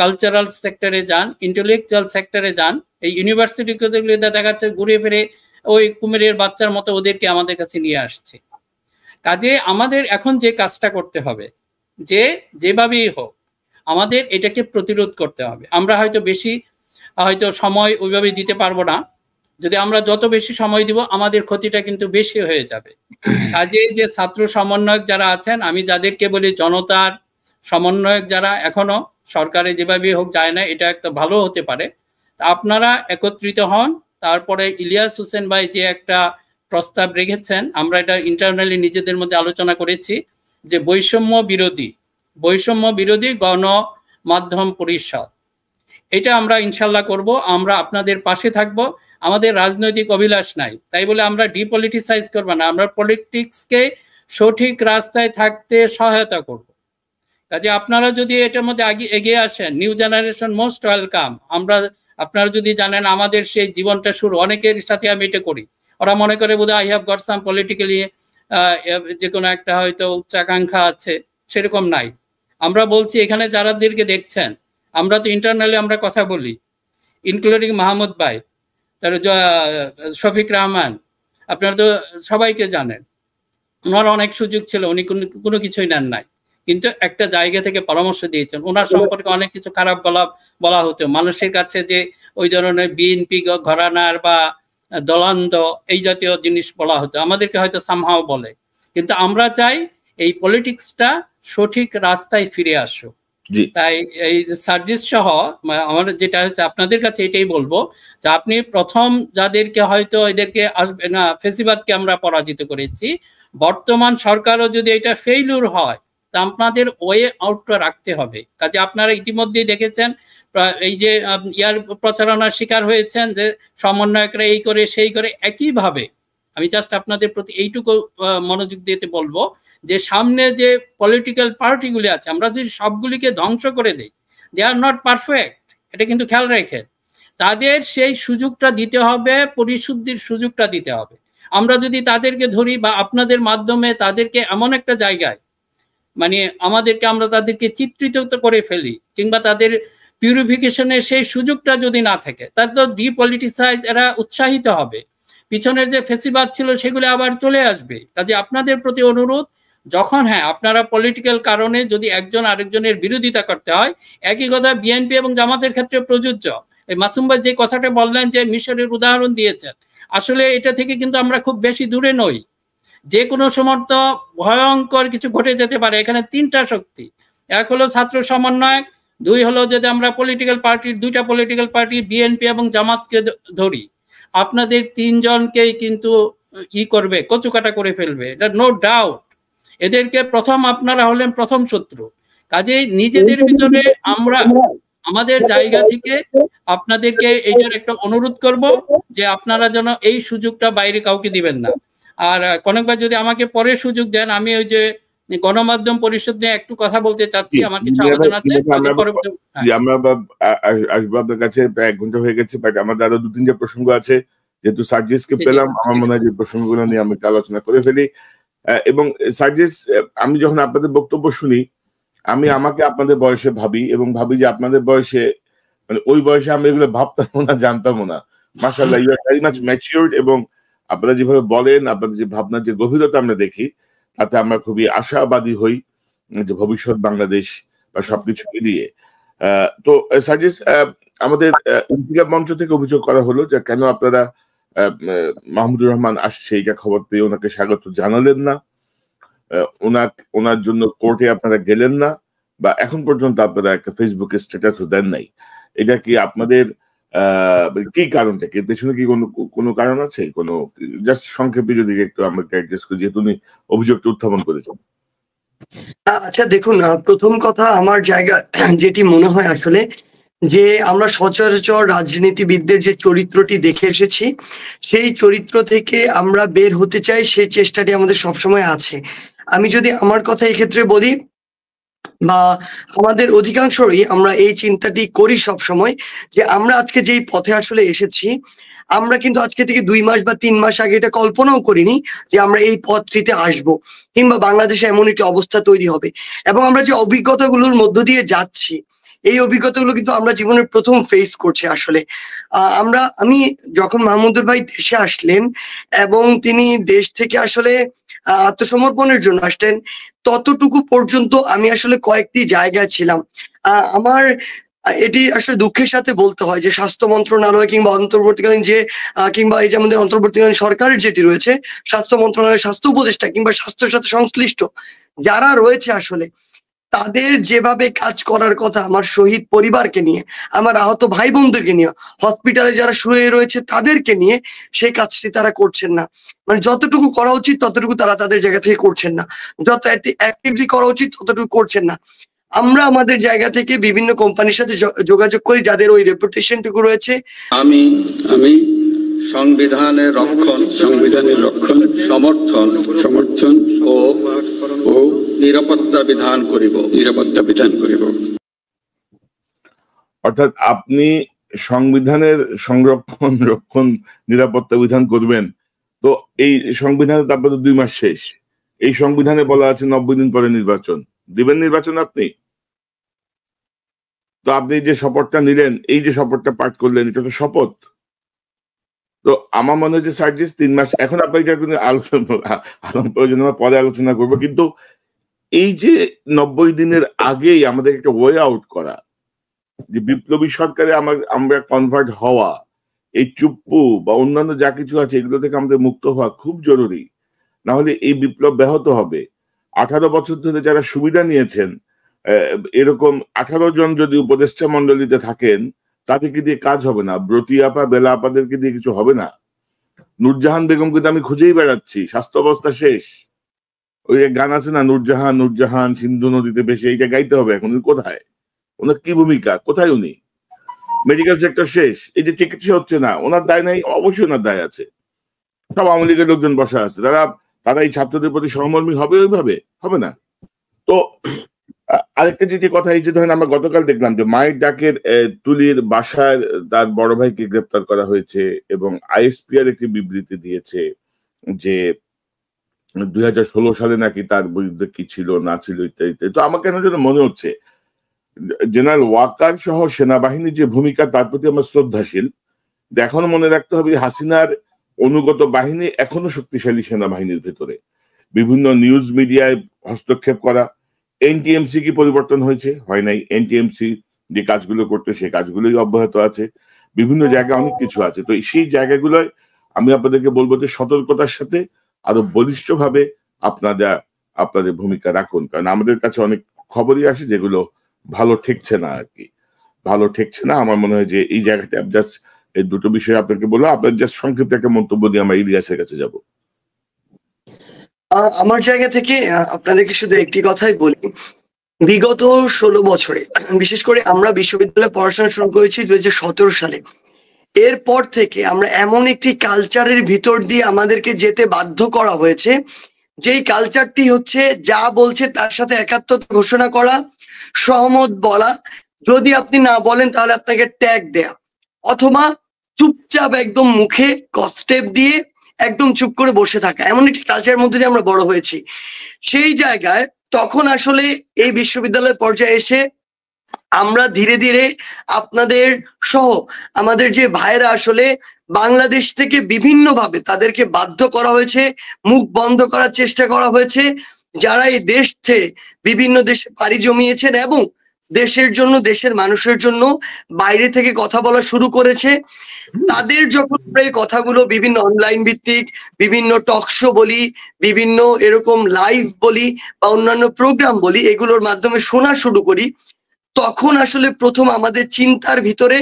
কালচারাল সেক্টরে যান, ইন্টেলেকচুয়াল সেক্টরে যান, এই ইউনিভার্সিটিগুলোতে দেখা যাচ্ছে ঘুরে ফিরে ওই কুমিরের বাচ্চার মতো ওদেরকে আমাদের কাছে নিয়ে আসছে। কাজে আমাদের এখন যে কাজটা করতে হবে, যে যেভাবেই হোক আমাদের এটাকে প্রতিরোধ করতে হবে। আমরা হয়তো সময় ওইভাবে দিতে পারবো না। যদি আমরা যত বেশি সময় দিব আমাদের ক্ষতিটা কিন্তু বেশি হয়ে যাবে। কাজে যে ছাত্র সমন্বয়ক যারা আছেন, আমি যাদেরকে বলি জনতার সমন্বয়ক যারা এখনো সরকারে যেভাবে হোক যায় না, এটা একটা ভালো হতে পারে। আপনারা একত্রিত হন। তারপরে ইলিয়াস হোসেন ভাই যে একটা প্রস্তাব রেখেছেন, আমরা এটা ইন্টারনালি নিজেদের মধ্যে আলোচনা করেছি, যে বৈষম্য বিরোধী গণমাধ্যম পরিষদ, এটা আমরা ইনশাল্লাহ করব। আমরা আপনাদের পাশে থাকব। আমাদের রাজনৈতিক অভিলাষ নাই, তাই বলে আমরা ডিপলিটিসাইজ করব না, আমরা পলিটিক্সকে সঠিক রাস্তায় থাকতে সহায়তা করব। কাজে আপনারা যদি এটার মধ্যে এগিয়ে আসেন, নিউ জেনারেশন মোস্ট ওয়েলকাম। আপনারা যদি জানেন আমাদের সেই জীবনটা শুরু, অনেকের সাথে আমি এটা করি, ওরা মনে করে বোধহয় I have got some politically যে কোনো একটা হয়তো উচ্চাকাঙ্ক্ষা আছে, সেরকম নাই। আমরা বলছি এখানে যারাদেরকে দেখছেন, আমরা তো ইন্টারনালি আমরা কথা বলি, ইনক্লুডিং মাহমুদ ভাই, তার শফিক রহমান, আপনারা তো সবাইকে জানেন। ওনার অনেক সুযোগ ছিল, উনি কোনো কিছুই নেন নাই, কিন্তু একটা জায়গা থেকে পরামর্শ দিয়েছেন। ওনার সম্পর্কে অনেক কিছু খারাপ বলা হতো মানুষের কাছে, যে ওই ধরনের বিএনপি ঘরানার বা দলান্দ এই জাতীয় জিনিস বলা হতো, আমাদেরকে হয়তো সামহাও বলে। কিন্তু আমরা চাই এই পলিটিক্সটা সঠিক রাস্তায় ফিরে আসুক। তাই এই যে সার্জিস সহ আমার যেটা হচ্ছে আপনাদের কাছে এটাই বলবো, যে আপনি প্রথম যাদেরকে হয়তো এদেরকে আসবে না, ফেসিবাদকে আমরা পরাজিত করেছি, বর্তমান সরকারও যদি এটা ফেইলুর হয় তা আপনাদের ওয়ে আউটটা রাখতে হবে। কাজে আপনারা ইতিমধ্যেই দেখেছেন এই যে ইয়ার প্রচারণার শিকার হয়েছেন, যে সমন্বয়করা এই করে সেই করে। একইভাবে আমি জাস্ট আপনাদের প্রতি এইটুকু মনোযোগ দিতে বলবো, যে সামনে যে পলিটিক্যাল পার্টিগুলি আছে, আমরা যদি সবগুলিকে ধ্বংস করে দেই, দে আর নট পারফেক্ট, এটা কিন্তু খেয়াল রেখে তাদের সেই সুযোগটা দিতে হবে, পরিশুদ্ধির সুযোগটা দিতে হবে। আমরা যদি তাদেরকে ধরি বা আপনাদের মাধ্যমে তাদেরকে এমন একটা জায়গায় মানে আমরা তাদেরকে চিত্রিত করে ফেলি, কিংবা তাদের পিউরিফিকেশনের সেই সুযোগটা যদি না থাকে, তার তো ডিপলিটিসাইজ এরা উৎসাহিত হবে, পিছনের যে ফেসিবাদ ছিল সেগুলো আবার চলে আসবে। কাজে আপনাদের প্রতি অনুরোধ, যখন আপনারা পলিটিক্যাল কারণে যদি একজন আরেকজনের বিরোধিতা করতে হয়, একই কথা বিএনপি এবং জামাতের ক্ষেত্রে প্রযোজ্য। এই মাসুম ভাই যে কথাটা বললেন, যে মিশরের উদাহরণ দিয়েছেন, আসলে এটা থেকে কিন্তু আমরা খুব বেশি দূরে নই। যে কোনো সময় তো ভয়ঙ্কর কিছু ঘটে যেতে পারে। এখানে তিনটা শক্তি, এক হলো ছাত্র সমন্বয়ক, দুই হলো যদি আমরা পলিটিক্যাল পার্টির দুইটা পলিটিক্যাল পার্টি বিএনপি এবং জামাতকে ধরি, আপনাদের তিনজনকেই কিন্তু করবে, কচুকাটা করে ফেলবে, এটা নো ডাউট। এদেরকে প্রথম আপনারা হলেন প্রথম শত্রু। কাজেই নিজেদের ভিতরে আমরা আমাদের জায়গা থেকে আপনাদেরকে এইটার একটা অনুরোধ করব যে আপনারা যেন এই সুযোগটা বাইরে কাউকে দিবেন না। আর কনক ভাই যদি আমাকে পরে সুযোগ দেন, আমি ওই যে গণমাধ্যম পরিষদ নিয়ে একটু কথা বলতে চাচ্ছি, আমার কিছু আবেদন আছে। আমরা আসবো আপনার কাছে, প্রায় 1 ঘন্টা হয়ে গেছে, বাট আমাদের আরো 2-3টা প্রসঙ্গ আছে। যেহেতু সার্জিসকে পেলাম, আমার মনে হয় যে প্রসঙ্গগুলো নিয়ে আমি আলোচনা করে ফেলি। এবং সার্জিস, আমি যখন আপনাদের বক্তব্য শুনি, আমি আমাকে আপনাদের বয়সে ভাবি এবং ভাবি যে আপনাদের বয়সে, মানে ওই বয়সে আমি এগুলো ভাবতামও না, জানতামও না। মাশাআল্লাহ, you are very much matured, এবং আপনারা যেভাবে বলেন, আপনাদের যে ভাবনার যে গভীরতা আমরা দেখি, তাতে আমরা খুবই আশাবাদী হই যে ভবিষ্যৎ বাংলাদেশ বা সবকিছু মিলিয়ে। তো সার্জিস, আমাদের ইনকিলাব মঞ্চ থেকে অভিযোগ করা হলো যে কেন আপনারা মাহমুদুর রহমান আসছে এটা খবর পেয়ে ওনাকে স্বাগত জানালেন না, ওনার জন্য কোর্টে আপনারা গেলেন না, বা এখন পর্যন্ত আপনারা একটা ফেসবুকে স্ট্যাটাসও দেন নাই। এটা কি আপনাদের কি কারণটা, কি পেছনে কি কোনো কারণ আছে? কোনো জাস্ট সংক্ষেপে যদি একটু আমাকে অ্যাড্রেস করি, যেহেতু উনি অভিযোগটা উত্থাপন করেছেন। আচ্ছা দেখুন, প্রথম কথা আমার জায়গা যেটি মনে হয় আসলে যে আমরা সচরাচর রাজনীতিবিদদের যে চরিত্রটি দেখে এসেছি, সেই চরিত্র থেকে আমরা বের হতে চাই, সেই চেষ্টাটি আমাদের সবসময় আছে। আমি যদি আমার কথা এক্ষেত্রে বলি, বা আমাদের অধিকাংশই আমরা এই চিন্তাটি করি সব সময়, যে আমরা আজকে যেই পথে আসলে এসেছি, আমরা কিন্তু আজকে থেকে 2 মাস বা 3 মাস আগে এটা কল্পনাও করিনি যে আমরা এই পথটিতে আসব, কিংবা বাংলাদেশে এমন একটি অবস্থা তৈরি হবে। এবং আমরা যে অভিজ্ঞতাগুলোর মধ্য দিয়ে যাচ্ছি, এই অভিজ্ঞতাগুলো কিন্তু আমরা জীবনের প্রথম ফেস করছি আসলে। আমি যখন মাহমুদুর ভাই দেশে আসলেন এবং তিনি দেশ থেকে আসলে আত্মসমর্পণের জন্য আসলেন, ততটুকু পর্যন্ত আমি আসলে কয়েকটি জায়গায় ছিলাম। আমার এটি আসলে দুঃখের সাথে বলতে হয় যে স্বাস্থ্য মন্ত্রণালয় কিংবা অন্তর্বর্তীকালীন যে কিংবা এই যে আমাদের অন্তর্বর্তীকালীন সরকারের যেটি রয়েছে, স্বাস্থ্য মন্ত্রণালয়, স্বাস্থ্য উপদেষ্টা কিংবা স্বাস্থ্যের সাথে সংশ্লিষ্ট যারা রয়েছে, আসলে তাদের যেভাবে কাজ করার কথা আমার শহীদ পরিবারকে নিয়ে, আমার আহত ভাই বোনদেরকে নিয়ে, হসপিটালে যারা শুয়ে রয়েছে তাদেরকে নিয়ে, সেই কাজটি তারা করছেন না। মানে যতটুকু করা উচিত ততটুকু তারা তাদের জায়গা থেকে করছেন না, যত অ্যাক্টিভিটি করা উচিত ততটুকু করছেন না। আমরা আমাদের জায়গা থেকে বিভিন্ন কোম্পানির সাথে যোগাযোগ করি যাদের ওই রেপুটেশনটুকু রয়েছে। আমি সংবিধানের রক্ষণ সমর্থন ও নিরাপত্তা বিধান করিব। অর্থাৎ আপনি সংবিধানের সংরক্ষণ, রক্ষণ, নিরাপত্তা বিধান করবেন। তো এই সংবিধানে তো আপনাদের 2 মাস শেষ, এই সংবিধানে বলা আছে 90 দিন পরে নির্বাচন দিবেন। নির্বাচন আপনি তো আপনি যে শপথটা নিলেন, এই যে শপথটা পাঠ করলেন, এটা তো শপথ। তো আমার মনে হচ্ছে সার্জিস 3 মাস এখন আপনি এটা প্রয়োজন পরে আলোচনা করবো, কিন্তু এই যে 90 দিনের আগেই আমাদের একটা ওয়ে আউট করা, যে বিপ্লবী সরকারে আমরা কনভার্ট হওয়া, এই চুপ্পু বা অন্যান্য যা কিছু আছে এগুলো থেকে আমাদের মুক্ত হওয়া খুব জরুরি, না হলে এই বিপ্লব ব্যাহত হবে। 18 বছর ধরে যারা সুবিধা নিয়েছেন, এরকম 18 জন যদি উপদেষ্টা মন্ডলীতে থাকেন, তাদেরকে দিয়ে কাজ হবে না। ব্রতী আপা, বেলা আপাদেরকে দিয়ে কিছু হবে না। নূরজাহান বেগমকে তো আমি খুঁজেই বেড়াচ্ছি, স্বাস্থ্য অবস্থা শেষ। ওই গান আছে না, নূরজাহান সিন্ধু নদীতে ভেসে, এইটা গাইতে হবে এখন। উনি কোথায়? ওনার কি ভূমিকা? কোথায় উনি? মেডিকেল সেক্টর শেষ, এই যে চিকিৎসা হচ্ছে না, ওনার দায় নাই? অবশ্যই ওনার দায় আছে। সব আওয়ামী লীগের লোকজন বসা আছে, তারা এই ছাত্রদের প্রতি সহমর্মী হবে? ওইভাবে হবে না। তো আরেকটা যে কথা, এই যে ধরেন আমরা গতকাল দেখলাম যে মায়ের ডাকের তুলির বাসায় তার বড় ভাইকে গ্রেপ্তার করা হয়েছে, এবং আইএসপিআর একটি বিবৃতি দিয়েছে যে 2016 সালে নাকি তার বিরুদ্ধে কি ছিল না ছিল ইত্যাদি। তো আমার কেন যেন মনে হচ্ছে জেনারেল ওয়াকার সহ সেনাবাহিনীর যে ভূমিকা, তার প্রতি আমরা শ্রদ্ধাশীল। এখনো মনে রাখতে হবে হাসিনার অনুগত বাহিনী এখনো শক্তিশালী সেনাবাহিনীর ভেতরে। বিভিন্ন নিউজ মিডিয়ায় হস্তক্ষেপ করা। এনটিএমসি কি পরিবর্তন হয়েছে? হয় নাই। এনটিএমসি যে কাজগুলো করতে, সেই কাজগুলোই অব্যাহত আছে। বিভিন্ন জায়গায় অনেক কিছু আছে। তো সেই জায়গাগুলোয় আমি আপনাদেরকে বলবো যে সতর্কতার সাথে আরো বলিষ্ঠভাবে আপনাদের ভূমিকা রাখুন, কারণ আমাদের কাছে অনেক খবরই আসে যেগুলো ভালো ঠেকছে না আর কি, ভালো ঠেকছে না। আমার মনে হয় যে এই জায়গাতে জাস্ট এই দুটো বিষয় আপনাকে বললাম, আপনার জাস্ট সংক্ষিপ্ত একটা মন্তব্য দিয়ে আমরা ইলিয়াসের কাছে যাব। আমার জায়গা থেকে আপনাদেরকে শুধু একটি কথাই বলি, বিগত 16 বছরে বিশেষ করে আমরা বিশ্ববিদ্যালয়ে পড়াশোনা শুরু করেছি 2017 সালে। এরপর থেকে আমরা এমন একটি কালচারের ভিতর দিয়ে আমাদেরকে যেতে বাধ্য করা হয়েছে, যেই কালচারটি হচ্ছে যা বলছে তার সাথে একাত্মতা ঘোষণা করা, সহমত বলা, যদি আপনি না বলেন তাহলে আপনাকে ট্যাগ দেয়া, অথবা চুপচাপ একদম মুখে স্টেপ দিয়ে একদম চুপ করে বসে থাকা, এমন একটি কালচারের মধ্যে দিয়ে আমরা বড় হয়েছি। সেই জায়গায় তখন আসলে এই বিশ্ববিদ্যালয় পর্যায়ে এসে আমরা ধীরে ধীরে আপনাদের সহ আমাদের যে ভাইরা আসলে বাংলাদেশ থেকে বিভিন্নভাবে তাদেরকে বাধ্য করা হয়েছে, মুখ বন্ধ করার চেষ্টা করা হয়েছে, যারা এই দেশ ছেড়ে বিভিন্ন দেশে পাড়ি জমিয়েছেন এবং দেশের জন্য, দেশের মানুষের জন্য বাইরে থেকে কথা বলা শুরু করেছে, তাদের যখন এই কথাগুলো বিভিন্ন অনলাইন ভিত্তিক বিভিন্ন টক শো বলি, বিভিন্ন এরকম লাইভ বলি বা অন্যান্য প্রোগ্রাম বলি, এগুলোর মাধ্যমে শোনা শুরু করি, তখন আসলে প্রথম আমাদের চিন্তার ভিতরে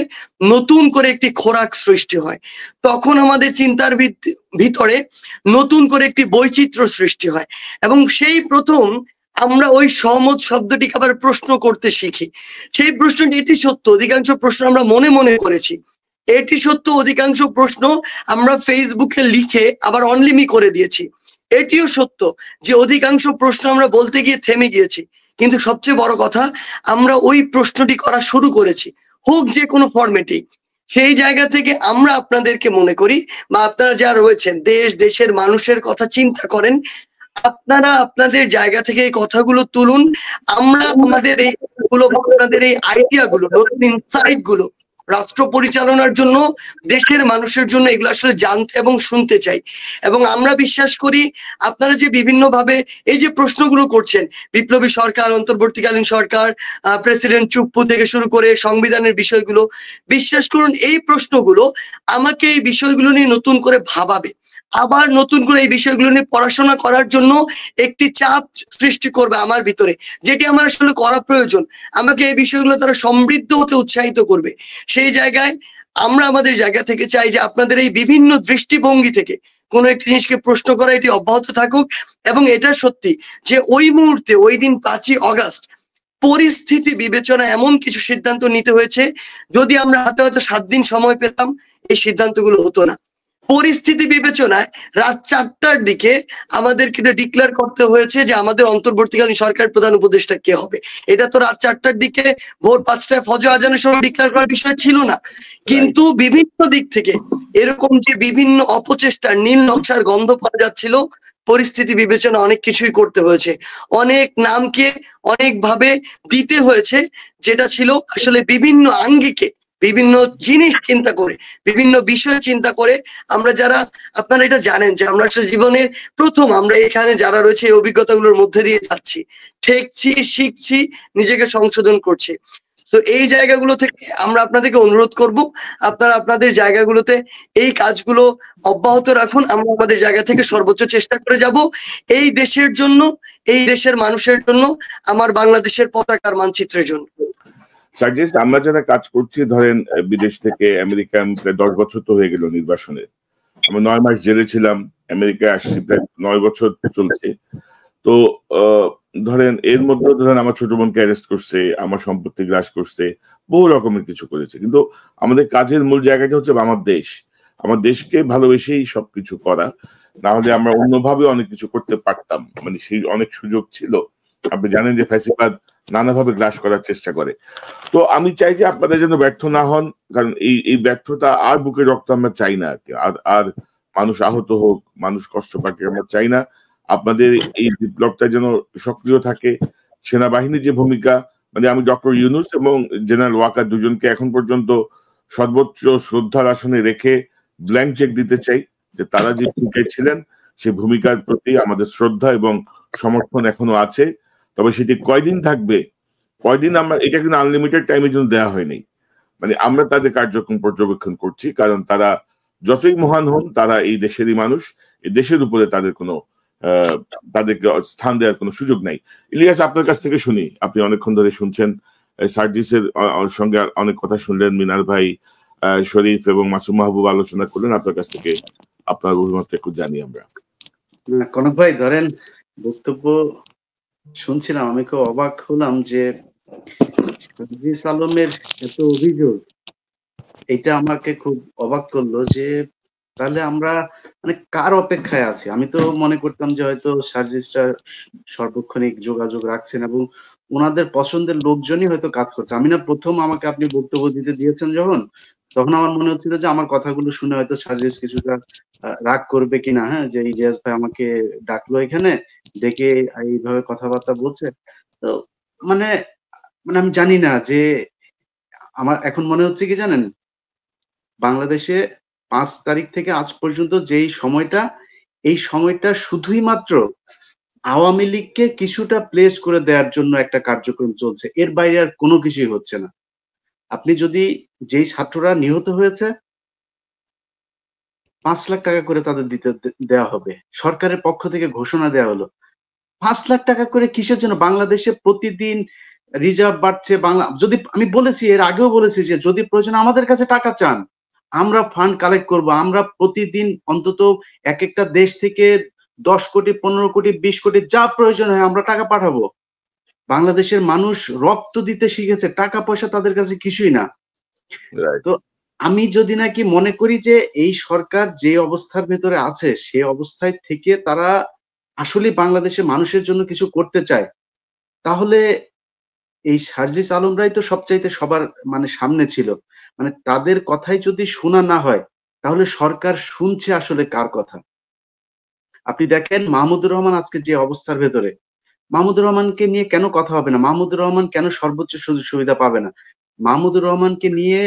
নতুন করে একটি খোরাক সৃষ্টি হয়। তখন আমাদের চিন্তার ভিতরে নতুন করে একটি বৈচিত্র্য সৃষ্টি হয় এবং সেই প্রথম আমরা ওই সহমত শব্দটিকে আবার প্রশ্ন করতে শিখি। সেই প্রশ্নটি, এটি সত্য, অধিকাংশ প্রশ্ন আমরা মনে মনে করেছি, এটি সত্য, অধিকাংশ প্রশ্ন আমরা ফেসবুকে লিখে আবার অনলিমি করে দিয়েছি। এটিও সত্য যে অধিকাংশ প্রশ্ন আমরা বলতে গিয়ে থেমে গিয়েছি, কিন্তু সবচেয়ে বড় কথা আমরা ওই প্রশ্নটি করা শুরু করেছি, হোক যে কোনো ফরম্যাটে। সেই জায়গা থেকে আমরা আপনাদেরকে মনে করি, বা আপনারা যারা রয়েছেন দেশ দেশের মানুষের কথা চিন্তা করেন, আপনারা আপনাদের জায়গা থেকে এই কথাগুলো তুলুন। আমরা আমাদের এই আপনাদের এই আইডিয়া গুলো, নতুন ইনসাইট গুলো রাষ্ট্র পরিচালনার জন্য, দেশের মানুষের জন্য এগুলো আসলে জানতে এবং শুনতে চাই। এবং আমরা বিশ্বাস করি আপনারা যে বিভিন্ন ভাবে এই যে প্রশ্নগুলো করছেন, বিপ্লবী সরকার, অন্তর্বর্তীকালীন সরকার, প্রেসিডেন্ট চুপ্পু থেকে শুরু করে সংবিধানের বিষয়গুলো, বিশ্বাস করুন এই প্রশ্নগুলো আমাকে এই বিষয়গুলো নিয়ে নতুন করে ভাবাবে, আবার নতুন করে এই বিষয়গুলো নিয়ে পড়াশোনা করার জন্য একটি চাপ সৃষ্টি করবে আমার ভিতরে, যেটি আমার আসলে করা প্রয়োজন। আমাকে এই বিষয়গুলো তারা সমৃদ্ধ হতে উৎসাহিত করবে। সেই জায়গায় আমরা আমাদের জায়গা থেকে চাই যে আপনাদের এই বিভিন্ন দৃষ্টিভঙ্গি থেকে কোনো একটি জিনিসকে প্রশ্ন করা, এটি অব্যাহত থাকুক। এবং এটা সত্যি যে ওই মুহূর্তে, ওই দিন 5ই আগস্ট পরিস্থিতি বিবেচনা এমন কিছু সিদ্ধান্ত নিতে হয়েছে, যদি আমরা হাতে হয়তো 7 দিন সময় পেতাম এই সিদ্ধান্তগুলো হতো না। পরিস্থিতি বিবেচনায় রাত 4টার দিকে আমাদেরকে এটা ডিক্লেয়ার করতে হয়েছে যে আমাদের অন্তর্বর্তীকালীন সরকার প্রধান উপদেষ্টা কে হবে। এটা তো রাত 4টার দিকে ভোর 5টায় ফজর আজানের সময় ডিক্লেয়ার করার বিষয় ছিল না। কিন্তু বিভিন্ন দিক থেকে এরকম যে বিভিন্ন অপচেষ্টার নীল নকশার গন্ধ পাওয়া যাচ্ছিল, পরিস্থিতি বিবেচনা অনেক কিছুই করতে হয়েছে, অনেক নামকে অনেক ভাবে দিতে হয়েছে, যেটা ছিল আসলে বিভিন্ন আঙ্গিকে, বিভিন্ন জিনিস চিন্তা করে, বিভিন্ন বিষয় চিন্তা করে। আমরা যারা, আপনারা এটা জানেন যে আমরা আসলে জীবনের প্রথম আমরা এখানে যারা রয়েছে এই অভিজ্ঞতাগুলোর মধ্যে দিয়ে যাচ্ছি, ঠেকছি, শিখছি, নিজেকে সংশোধন করছি। তো এই জায়গাগুলো থেকে আমরা আপনাদেরকে অনুরোধ করব, আপনারা আপনাদের জায়গাগুলোতে এই কাজগুলো অব্যাহত রাখুন। আমরা আমাদের জায়গা থেকে সর্বোচ্চ চেষ্টা করে যাব এই দেশের জন্য, এই দেশের মানুষের জন্য, আমার বাংলাদেশের পতাকার মানচিত্রের জন্য। সার্জিস, আমরা যারা কাজ করছি, ধরেন বিদেশ থেকে আমেরিকা, প্রায় 10 বছর তো হয়ে গেল নির্বাসনের, আমরা 9 মাস জেলে ছিলাম, আমেরিকায় আসছি প্রায় 9 বছর চলছে। তো ধরেন এর মধ্যে ধরেন আমার ছোট বোনকে অ্যারেস্ট করছে, আমার সম্পত্তি গ্রাস করছে, বহু রকমের কিছু করেছে। কিন্তু আমাদের কাজের মূল জায়গাটা হচ্ছে আমার দেশ, আমার দেশকে ভালোবেসেই সবকিছু করা, না হলে আমরা অন্যভাবে অনেক কিছু করতে পারতাম। মানে সেই অনেক সুযোগ ছিল। আপনি জানেন যে ফ্যাসিবাদ নানাভাবে গ্রাস করার চেষ্টা করে। তো আমি চাই যে আপনাদের যেন ব্যর্থ না হন, কারণ এই ব্যর্থতা আর বুকে রক্ত আমরা চাই না, আর মানুষ আহত হোক, মানুষ কষ্ট পাক আমরা চাই না। আপনাদের এই বিপ্লবটা যেন সক্রিয় থাকে। সেনাবাহিনীর যে ভূমিকা, মানে আমি ডক্টর ইউনূস এবং জেনারেল ওয়াকার দুজনকে এখন পর্যন্ত সর্বোচ্চ শ্রদ্ধার আসনে রেখে ব্ল্যাঙ্ক চেক দিতে চাই যে তারা যে ভূমিকায় ছিলেন সেই ভূমিকার প্রতি আমাদের শ্রদ্ধা এবং সমর্থন এখনো আছে। তবে সেটি কয়দিন থাকবে, কয়দিন, আমরা এটা কিন্তু আনলিমিটেড টাইমের জন্য দেওয়া হয়নি। মানে আমরা তাদের কার্যক্রম পর্যবেক্ষণ করছি, কারণ তারা যতই মহান হন তারা এই দেশেরই মানুষ এই দেশের উপরে তাদের কোনো তাদেরকে স্থান দেওয়ার কোনো সুযোগ নাই। ইলিয়াস, আপনার কাছ থেকে শুনি, আপনি অনেকক্ষণ ধরে শুনছেন, সার্জিসের সঙ্গে অনেক কথা শুনলেন, মিনার ভাই, শরীফ এবং মাসুম মাহবুব আলোচনা করলেন, আপনার কাছ থেকে আপনার অভিমত একটু জানি আমরা। কনক ভাই ধরেন বক্তব্য শুনছিলাম, আমি খুব অবাক হলাম যে সার্জিস আলমের এত অভিযোগ, এটা আমাকে খুব অবাক করলো যে তাহলে আমরা মানে কার অপেক্ষায় আছি। আমি তো মনে করতাম যে হয়তো সার্জিসটা সার্বক্ষণিক যোগাযোগ রাখছেন এবং ওনাদের পছন্দের লোকজনই হয়তো কাজ করছে। আমি না প্রথম আমাকে আপনি বক্তব্য দিতে দিয়েছেন যখন, তখন আমার মনে হচ্ছিল যে আমার কথাগুলো শুনে হয়তো সার্জিস কিছুটা রাগ করবে কিনা, হ্যাঁ, যে ইলিয়াস ভাই আমাকে ডাকলো এখানে, ডেকে এইভাবে কথাবার্তা বলছে। তো মানে মানে আমি জানি না যে আমার এখন মনে হচ্ছে কি জানেন, বাংলাদেশে 5 তারিখ থেকে আজ পর্যন্ত যেই সময়টা, এই সময়টা শুধুই মাত্র আওয়ামী লীগকে কিছুটা প্লেস করে দেওয়ার জন্য একটা কার্যক্রম চলছে, এর বাইরে আর কোনো কিছুই হচ্ছে না। আপনি যদি যেই ছাত্ররা নিহত হয়েছে 5 লাখ টাকা করে তাদের দিতে দেওয়া হবে, সরকারের পক্ষ থেকে ঘোষণা দেওয়া হলো। 5 লাখ টাকা করে কিসের জন্য? বাংলাদেশে প্রতিদিন রিজার্ভ বাড়ছে। বাংলা যদি আমি বলেছি, এর আগেও বলেছি যে যদি প্রয়োজন আমাদের কাছে টাকা চান, আমরা ফান্ড কালেক্ট করব। আমরা প্রতিদিন অন্তত এক একটা দেশ থেকে 10 কোটি, 15 কোটি, 20 কোটি যা প্রয়োজন হয় আমরা টাকা পাঠাবো। বাংলাদেশের মানুষ রক্ত দিতে শিখেছে, টাকা পয়সা তাদের কাছে কিছুই না। তো আমি যদি নাকি মনে করি যে এই সরকার যে অবস্থার ভেতরে আছে, সেই অবস্থায় থেকে তারা আসলে বাংলাদেশের মানুষের জন্য কিছু করতে চায়, তাহলে এই সার্জিস আলমরাই তো সবচাইতে সবার মানে সামনে ছিল। মানে তাদের কথাই যদি শোনা না হয়, তাহলে সরকার শুনছে আসলে কার কথা? আপনি দেখেন মাহমুদুর রহমান আজকে যে অবস্থার ভেতরে, মাহমুদুর রহমানকে নিয়ে কেন কথা হবে না? মাহমুদুর রহমান কেন সর্বোচ্চ সুযোগ সুবিধা পাবে না? মাহমুদুর রহমানকে নিয়ে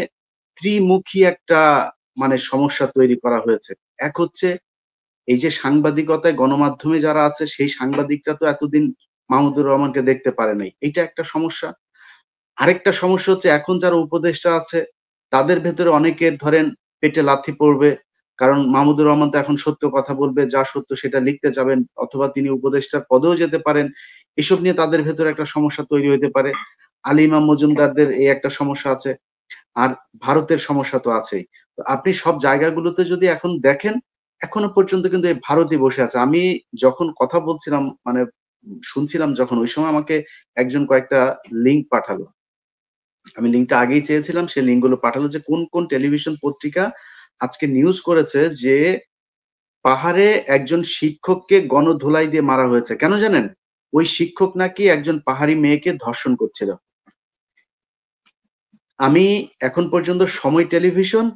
ত্রিমুখী একটা মানে সমস্যা তৈরি করা হয়েছে। এক হচ্ছে এই যে সাংবাদিকতায় গণমাধ্যমে যারা আছে, সেই সাংবাদিকরা তো এতদিন মাহমুদুর রহমানকে দেখতে পারে নাই, এইটা একটা সমস্যা। আরেকটা সমস্যা হচ্ছে এখন যারা উপদেষ্টা আছে, তাদের ভেতরে অনেকের ধরেন পেটে লাথি পড়বে, কারণ মাহমুদুর রহমান তো এখন সত্য কথা বলবে, যা সত্য সেটা লিখতে যাবেন, অথবা তিনি উপদেষ্টার পদেও যেতে পারেন। এসব নিয়ে তাদের ভেতরে একটা সমস্যা তৈরি হইতে পারে। আলী ইমাম মজুমদারদের এই একটা সমস্যা আছে, আর ভারতের সমস্যা তো আছেই। তো আপনি সব জায়গাগুলোতে যদি এখন দেখেন, এখনো পর্যন্ত কিন্তু এই ভারতই বসে আছে। আমি যখন কথা বলছিলাম মানে শুনছিলাম যখন, ওই সময় আমাকে একজন কয়েকটা লিঙ্ক পাঠালো। আমি লিঙ্কটা আগেই চেয়েছিলাম, সে লিঙ্ক গুলো পাঠালো যে কোন কোন টেলিভিশন পত্রিকা আজকে নিউজ করেছে যে পাহাড়ে একজন শিক্ষককে গণধোলাই দিয়ে মারা হয়েছে। কেন জানেন? ওই শিক্ষক নাকি একজন পাহাড়ি মেয়েকে ধর্ষণ করছিল। আমি এখন পর্যন্ত সময় টেলিভিশন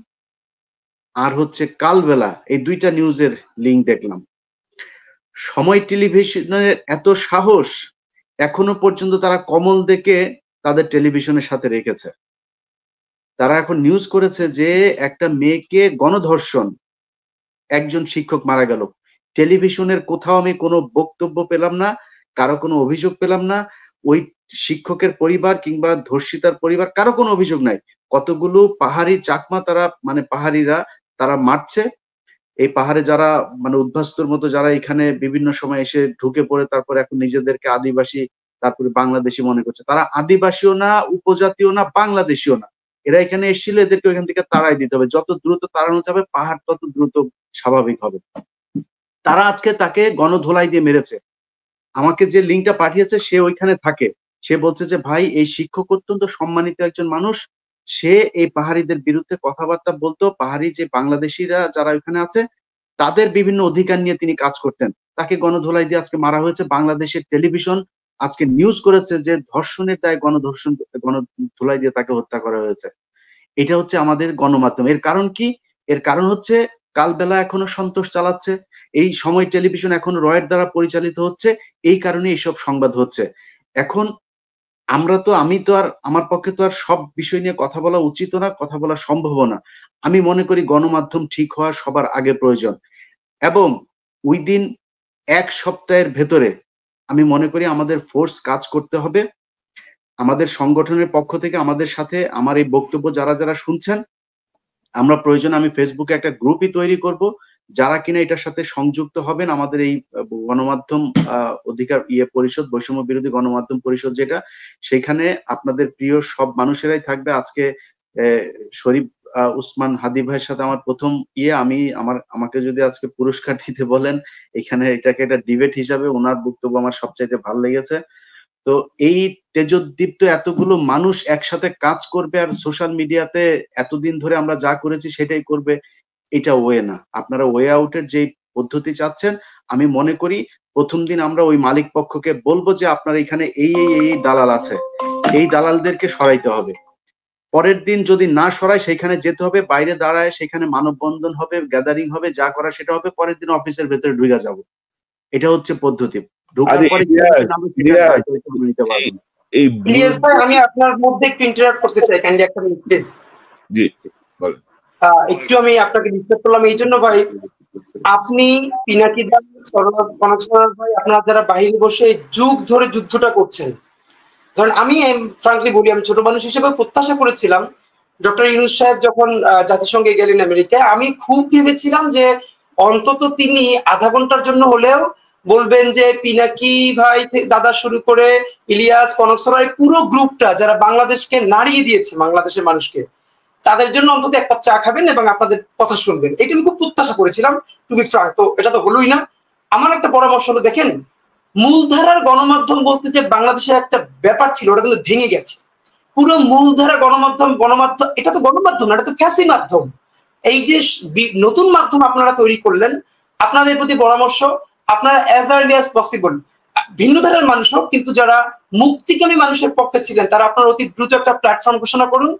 আর হচ্ছে কালবেলা এই দুইটা নিউজের লিঙ্ক দেখলাম। সময় টেলিভিশনের এত সাহস, এখনো পর্যন্ত তারা কমল দেখে তাদের টেলিভিশনের সাথে রেখেছে। তারা এখন নিউজ করেছে যে একটা মেয়েকে গণধর্ষণ, একজন শিক্ষক মারা গেল। টেলিভিশনের কোথাও আমি কোনো বক্তব্য পেলাম না, কারো কোনো অভিযোগ পেলাম না। ওই শিক্ষকের পরিবার কিংবা ধর্ষিতার পরিবার কারো কোনো অভিযোগ নাই। কতগুলো পাহাড়ি চাকমা তারা মানে পাহাড়িরা তারা মারছে। এই পাহাড়ে যারা মানে উদ্বাস্তুর মতো যারা এখানে বিভিন্ন সময় এসে ঢুকে পড়ে, তারপরে এখন নিজেদেরকে আদিবাসী তারপরে বাংলাদেশি মনে করছে। তারা আদিবাসীও না, উপজাতীয় না, বাংলাদেশীও না। এরা এখানে এসেছিল, এদেরকে ওইখান থেকে তাড়াই দিতে হবে। যত দ্রুত তাড়ানো যাবে পাহাড় তত দ্রুত স্বাভাবিক হবে। তারা আজকে তাকে গণধোলাই দিয়ে মেরেছে। আমাকে যে লিঙ্কটা পাঠিয়েছে সে ওইখানে থাকে। সে বলছে যে ভাই এই শিক্ষক অত্যন্ত সম্মানিত একজন মানুষ, সে এই পাহাড়িদের বিরুদ্ধে কথাবার্তা বলতো। পাহাড়ি যে বাংলাদেশিরা যারা ওইখানে আছে তাদের বিভিন্ন অধিকার নিয়ে তিনি কাজ করতেন। তাকে গণধোলাই দিয়ে আজকে মারা হয়েছে। বাংলাদেশের টেলিভিশন আজকে নিউজ করেছে যে ধর্ষণের দায়ে গণধোলাই দিয়ে তাকে হত্যা করা হয়েছে। এটা হচ্ছে আমাদের গণমাধ্যম। এর কারণ কি? এর কারণ হচ্ছে কালবেলা এখনো সন্তোষ চালাচ্ছে, এই সময় টেলিভিশন এখনো রয়ের দ্বারা পরিচালিত হচ্ছে, এই কারণে এইসব সংবাদ হচ্ছে। এখন আমি তো আর আমার পক্ষে তো আর সব বিষয় নিয়ে কথা বলা উচিত না, কথা বলা সম্ভব না। আমি মনে করি গণমাধ্যম ঠিক হওয়া সবার আগে প্রয়োজন, এবং ওই দিন 1 সপ্তাহের ভেতরে আমি মনে করি আমাদের ফোর্স কাজ করতে হবে। আমাদের সংগঠনের পক্ষ থেকে আমাদের সাথে আমার এই বক্তব্য যারা যারা শুনছেন, আমরা প্রয়োজন আমি ফেসবুকে একটা গ্রুপই তৈরি করব, যারা কিনা এটার সাথে সংযুক্ত হবেন, আমাদের এই গণমাধ্যম অধিকার পরিষদ, বৈষম্য বিরোধী গণমাধ্যম পরিষদ যেটা, সেখানে আপনাদের প্রিয় সব মানুষেরাই থাকবে। আজকে শরীফ উসমান হাদি ভাইয়ের সাথে আমার প্রথম আমাকে যদি আজকে পুরস্কার দিতে বলেন, এখানে এটাকে একটা ডিবেট হিসাবে ওনার বক্তব্য আমার সবচাইতে ভালো লেগেছে। তো এই তেজোদ্দীপ্ত এতগুলো মানুষ একসাথে কাজ করবে আর সোশ্যাল মিডিয়াতে এতদিন ধরে আমরা যা করেছি সেটাই করবে, এটা ওয়ে না। আপনারা ওয়ে আউটের যে পদ্ধতি চাচ্ছেন, আমি মনে করি প্রথম দিন আমরা ওই মালিক পক্ষকে বলবো যে আপনার এখানে এই দালাল আছে, এই দালালদেরকে সরাইতে হবে। পরের দিন যদি না সরায় সেখানে যেতে হবে, বাইরে দাঁড়ায় সেখানে মানববন্ধন হবে, গ্যাদারিং হবে, যা করা সেটা হবে। পরের দিন অফিসের ভেতরে ঢুকে যাব, এটা হচ্ছে পদ্ধতি। ঢোকার পরে আমি আপনার মধ্যে একটু ইন্টারাপ্ট করতে চাই, কাইন্ডলি একটা মিনিট প্লিজ। জি বলেন। একটু আমি আপনাকে ডিস্টার্ব করলাম এই জন্য ভাই, আপনি পিনাকি দা, কনক সরোয়ার ভাই, আপনারা যারা বাইরে বসে যুগ ধরে যুদ্ধটা করছেন, ধরেন আমি ফ্রাঙ্কলি বলি, আমি ছোট মানুষ হিসেবে প্রত্যাশা করেছিলাম ডক্টর ইউনূস সাহেব যখন জাতিসংঘে গেলেন আমেরিকায়, আমি খুব ভেবেছিলাম যে অন্তত তিনি আধা ঘন্টার জন্য হলেও বলবেন যে পিনাকি ভাই দাদা শুরু করে ইলিয়াস, কনক সরোয়ার, পুরো গ্রুপটা যারা বাংলাদেশকে নাড়িয়ে দিয়েছে, বাংলাদেশের মানুষকে, তাদের জন্য অন্তত এক কাপ চা খাবেন এবং আপনাদের কথা শুনবেন, এটা আমি খুব প্রত্যাশা করেছিলাম টু বি ফ্রাঙ্ক। তো এটা তো হলোই না। আমার একটা পরামর্শ হলো, দেখেন মূলধারার গণমাধ্যম বলতে যে বাংলাদেশের একটা ব্যাপার ছিল, ওটা কিন্তু ভেঙে গেছে। পুরো মূলধারা গণমাধ্যম এটা তো গণমাধ্যম না, এটা তো ফ্যাসি মাধ্যম। এই যে নতুন মাধ্যম আপনারা তৈরি করলেন, আপনাদের প্রতি পরামর্শ, আপনারা অ্যাজ আর্লি অ্যাজ পসিবল ভিন্ন ধারার মানুষ হোক, কিন্তু যারা মুক্তিকামী মানুষের পক্ষে ছিলেন তারা আপনারা অতি দ্রুত একটা প্ল্যাটফর্ম ঘোষণা করুন।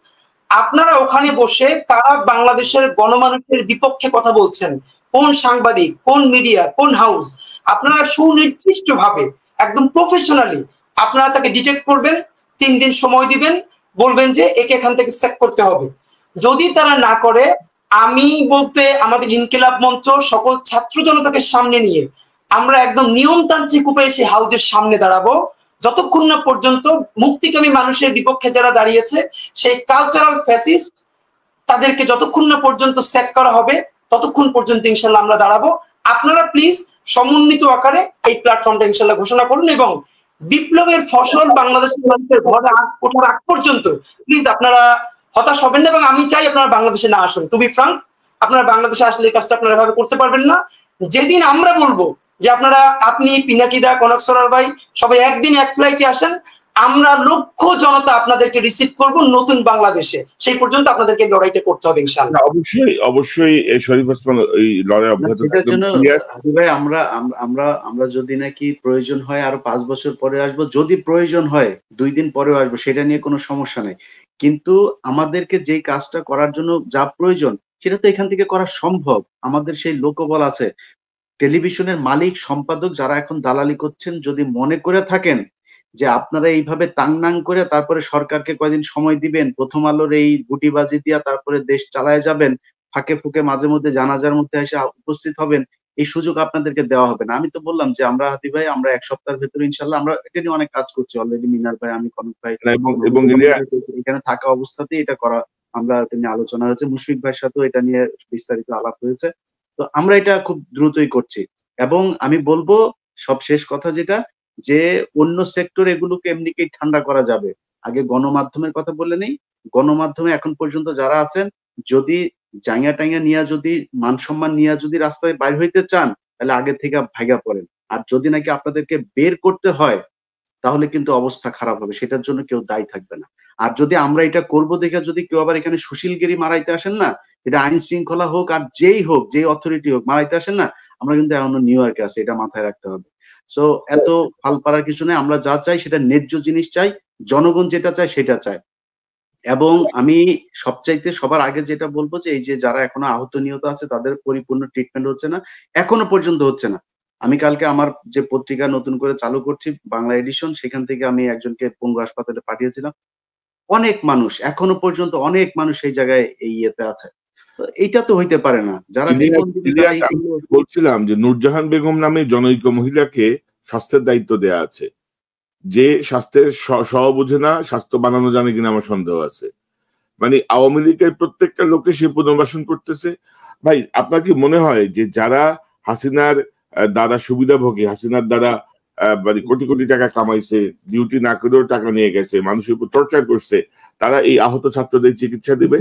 আপনারা ওখানে বসে কারা বাংলাদেশের গণমানুষের বিপক্ষে কথা বলছেন, কোন সাংবাদিক, কোন মিডিয়া, কোন হাউস, আপনারা সুনির্দিষ্ট ভাবে একদম প্রফেশনালি আপনারা তাকে ডিটেক্ট করবেন, 3 দিন সময় দিবেন, বলবেন যে একে এখান থেকে চেক করতে হবে। যদি তারা না করে, আমি বলতে আমাদের ইনকিলাব মঞ্চ সকল ছাত্র জনতাকে সামনে নিয়ে আমরা একদম নিয়মতান্ত্রিক উপায়ে সেই হাউজের সামনে দাঁড়াবো, যতক্ষণ না পর্যন্ত মুক্তিকামী মানুষের বিপক্ষে যারা দাঁড়িয়েছে সেই কালচারাল ফ্যাসিস্ট তাদেরকে যতক্ষণ না পর্যন্ত চেক করা হবে ততক্ষণ পর্যন্ত ইনশাল্লাহ আমরা দাঁড়াবো। আপনারা প্লিজ সমন্বিত আকারে এই প্ল্যাটফর্মটা ইনশাল্লাহ ঘোষণা করুন এবং বিপ্লবের ফসল বাংলাদেশের মানুষের ঘরে ওঠার আগ পর্যন্ত প্লিজ আপনারা হতাশ হবেন না। এবং আমি চাই আপনারা বাংলাদেশে না আসুন। টু বি ফ্রাঙ্ক, আপনারা বাংলাদেশে আসলে এই কাজটা আপনারা এভাবে করতে পারবেন না। যেদিন আমরা বলবো যে আপনি পিনাকি দা, কনক সরোয়ার ভাই সবাই একদিন এক ফ্লাইটে আসেন, আমরা লক্ষ জনতা আপনাদেরকে রিসিভ করব নতুন বাংলাদেশে, সেই পর্যন্ত আপনাদেরকে লড়াইটা করতে হবে ইনশাআল্লাহ। অবশ্যই শরীফ ওসমান এই লড়াই অব্যাহত থাকবে। আমরা যদি নাকি প্রয়োজন হয় আরো 5 বছর পরে আসবো, যদি প্রয়োজন হয় 2 দিন পরেও আসবো, সেটা নিয়ে কোনো সমস্যা নাই। কিন্তু আমাদেরকে যেই কাজটা করার জন্য যা প্রয়োজন সেটা তো এখান থেকে করা সম্ভব। আমাদের সেই লোকবল আছে। টেলিভিশনের মালিক, সম্পাদক যারা এখন দালালি করছেন, যদি মনে করে থাকেন যে আপনারা এইভাবে তাংনাং করে তারপরে সরকারকে কয়দিন সময় দিবেন, প্রথম আলোর এই গুটিবাজি দিয়া তারপরে দেশ চালায় যাবেন, ফাঁকে ফুঁকে মাঝে মধ্যে জানাজার মধ্যে এসে উপস্থিত হবেন, এই সুযোগ আপনাদেরকে দেওয়া হবে না। আমি তো বললাম যে আমরা হাতি ভাই, আমরা 1 সপ্তাহের ভেতরে ইনশাল্লাহ আমরা এটা নিয়ে অনেক কাজ করছি অলরেডি। মিনার ভাই, আমি, কনক ভাই এবং এখানে থাকা অবস্থাতেই এটা করা, আমরা এটা নিয়ে আলোচনা হয়েছে, মুশফিক ভাইয়ের সাথেও এটা নিয়ে বিস্তারিত আলাপ হয়েছে। তো আমরা এটা খুব দ্রুতই করছি। এবং আমি বলবো সব শেষ কথা যেটা, যে অন্য সেক্টর এগুলোকে এমনিকেই ঠান্ডা করা যাবে। আগে গণমাধ্যমের কথা বললে নেই, গণমাধ্যমে এখন পর্যন্ত যারা আছেন, যদি জাইয়া টাইয়া নিয়ে, যদি মান সম্মান নিয়ে যদি রাস্তায় বাইর হইতে চান, তাহলে আগে থেকে ভাইগা পড়েন। আর যদি নাকি আপনাদেরকে বের করতে হয় তাহলে কিন্তু অবস্থা খারাপ হবে, সেটার জন্য কেউ দায়ী থাকবে না। আর যদি আমরা এটা করবো দেখে যদি কেউ আবার এখানে সুশীলগিরি মারাইতে আসেন না, এটা আইন শৃঙ্খলা হোক আর যেই হোক, যে অথরিটি হোক, মারাইতে আসেন না, আমরা কিন্তু এখনো নিউ ইয়র্কে আছি, এটা মাথায় রাখতে হবে। সো এত ফাল পাড়ার কিছু নেই। আমরা যা চাই সেটা ন্যায্য জিনিস চাই, জনগণ যেটা চায় সেটা চায়। এবং আমি সবচাইতে সবার আগে যেটা বলবো যে এই যে যারা এখনো আহত নিহত আছে তাদের পরিপূর্ণ ট্রিটমেন্ট হচ্ছে না, এখনো পর্যন্ত হচ্ছে না। আমি কালকে আমার যে পত্রিকা নতুন করে চালু করছি, বাংলা এডিশন, সেখান থেকে আমি একজনকে পঙ্গু হাসপাতালে পাঠিয়েছিলাম। অনেক মানুষ এখনো পর্যন্ত, অনেক মানুষ এই জায়গায় এই ইয়েতে আছে। তো এইটা তো হইতে পারে না। যারা বলছিলাম যে নূরজাহান বেগম নামে জনৈক মহিলাকে স্বাস্থ্যের দায়িত্ব দেয়া আছে, যে স্বাস্থ্যের বোঝে না, স্বাস্থ্য বানানো জানে কিনা আমার সন্দেহ আছে। মানে আওয়ামী লীগের প্রত্যেকটা লোকে সে পুনর্বাসন করতেছে। ভাই আপনার কি মনে হয় যে যারা হাসিনার দ্বারা সুবিধাভোগী, হাসিনার দ্বারা মানে কোটি কোটি টাকা কামাইছে, ডিউটি না করেও টাকা নিয়ে গেছে, মানুষের উপর টর্চার করছে, তারা এই আহত ছাত্রদের চিকিৎসা দেবে?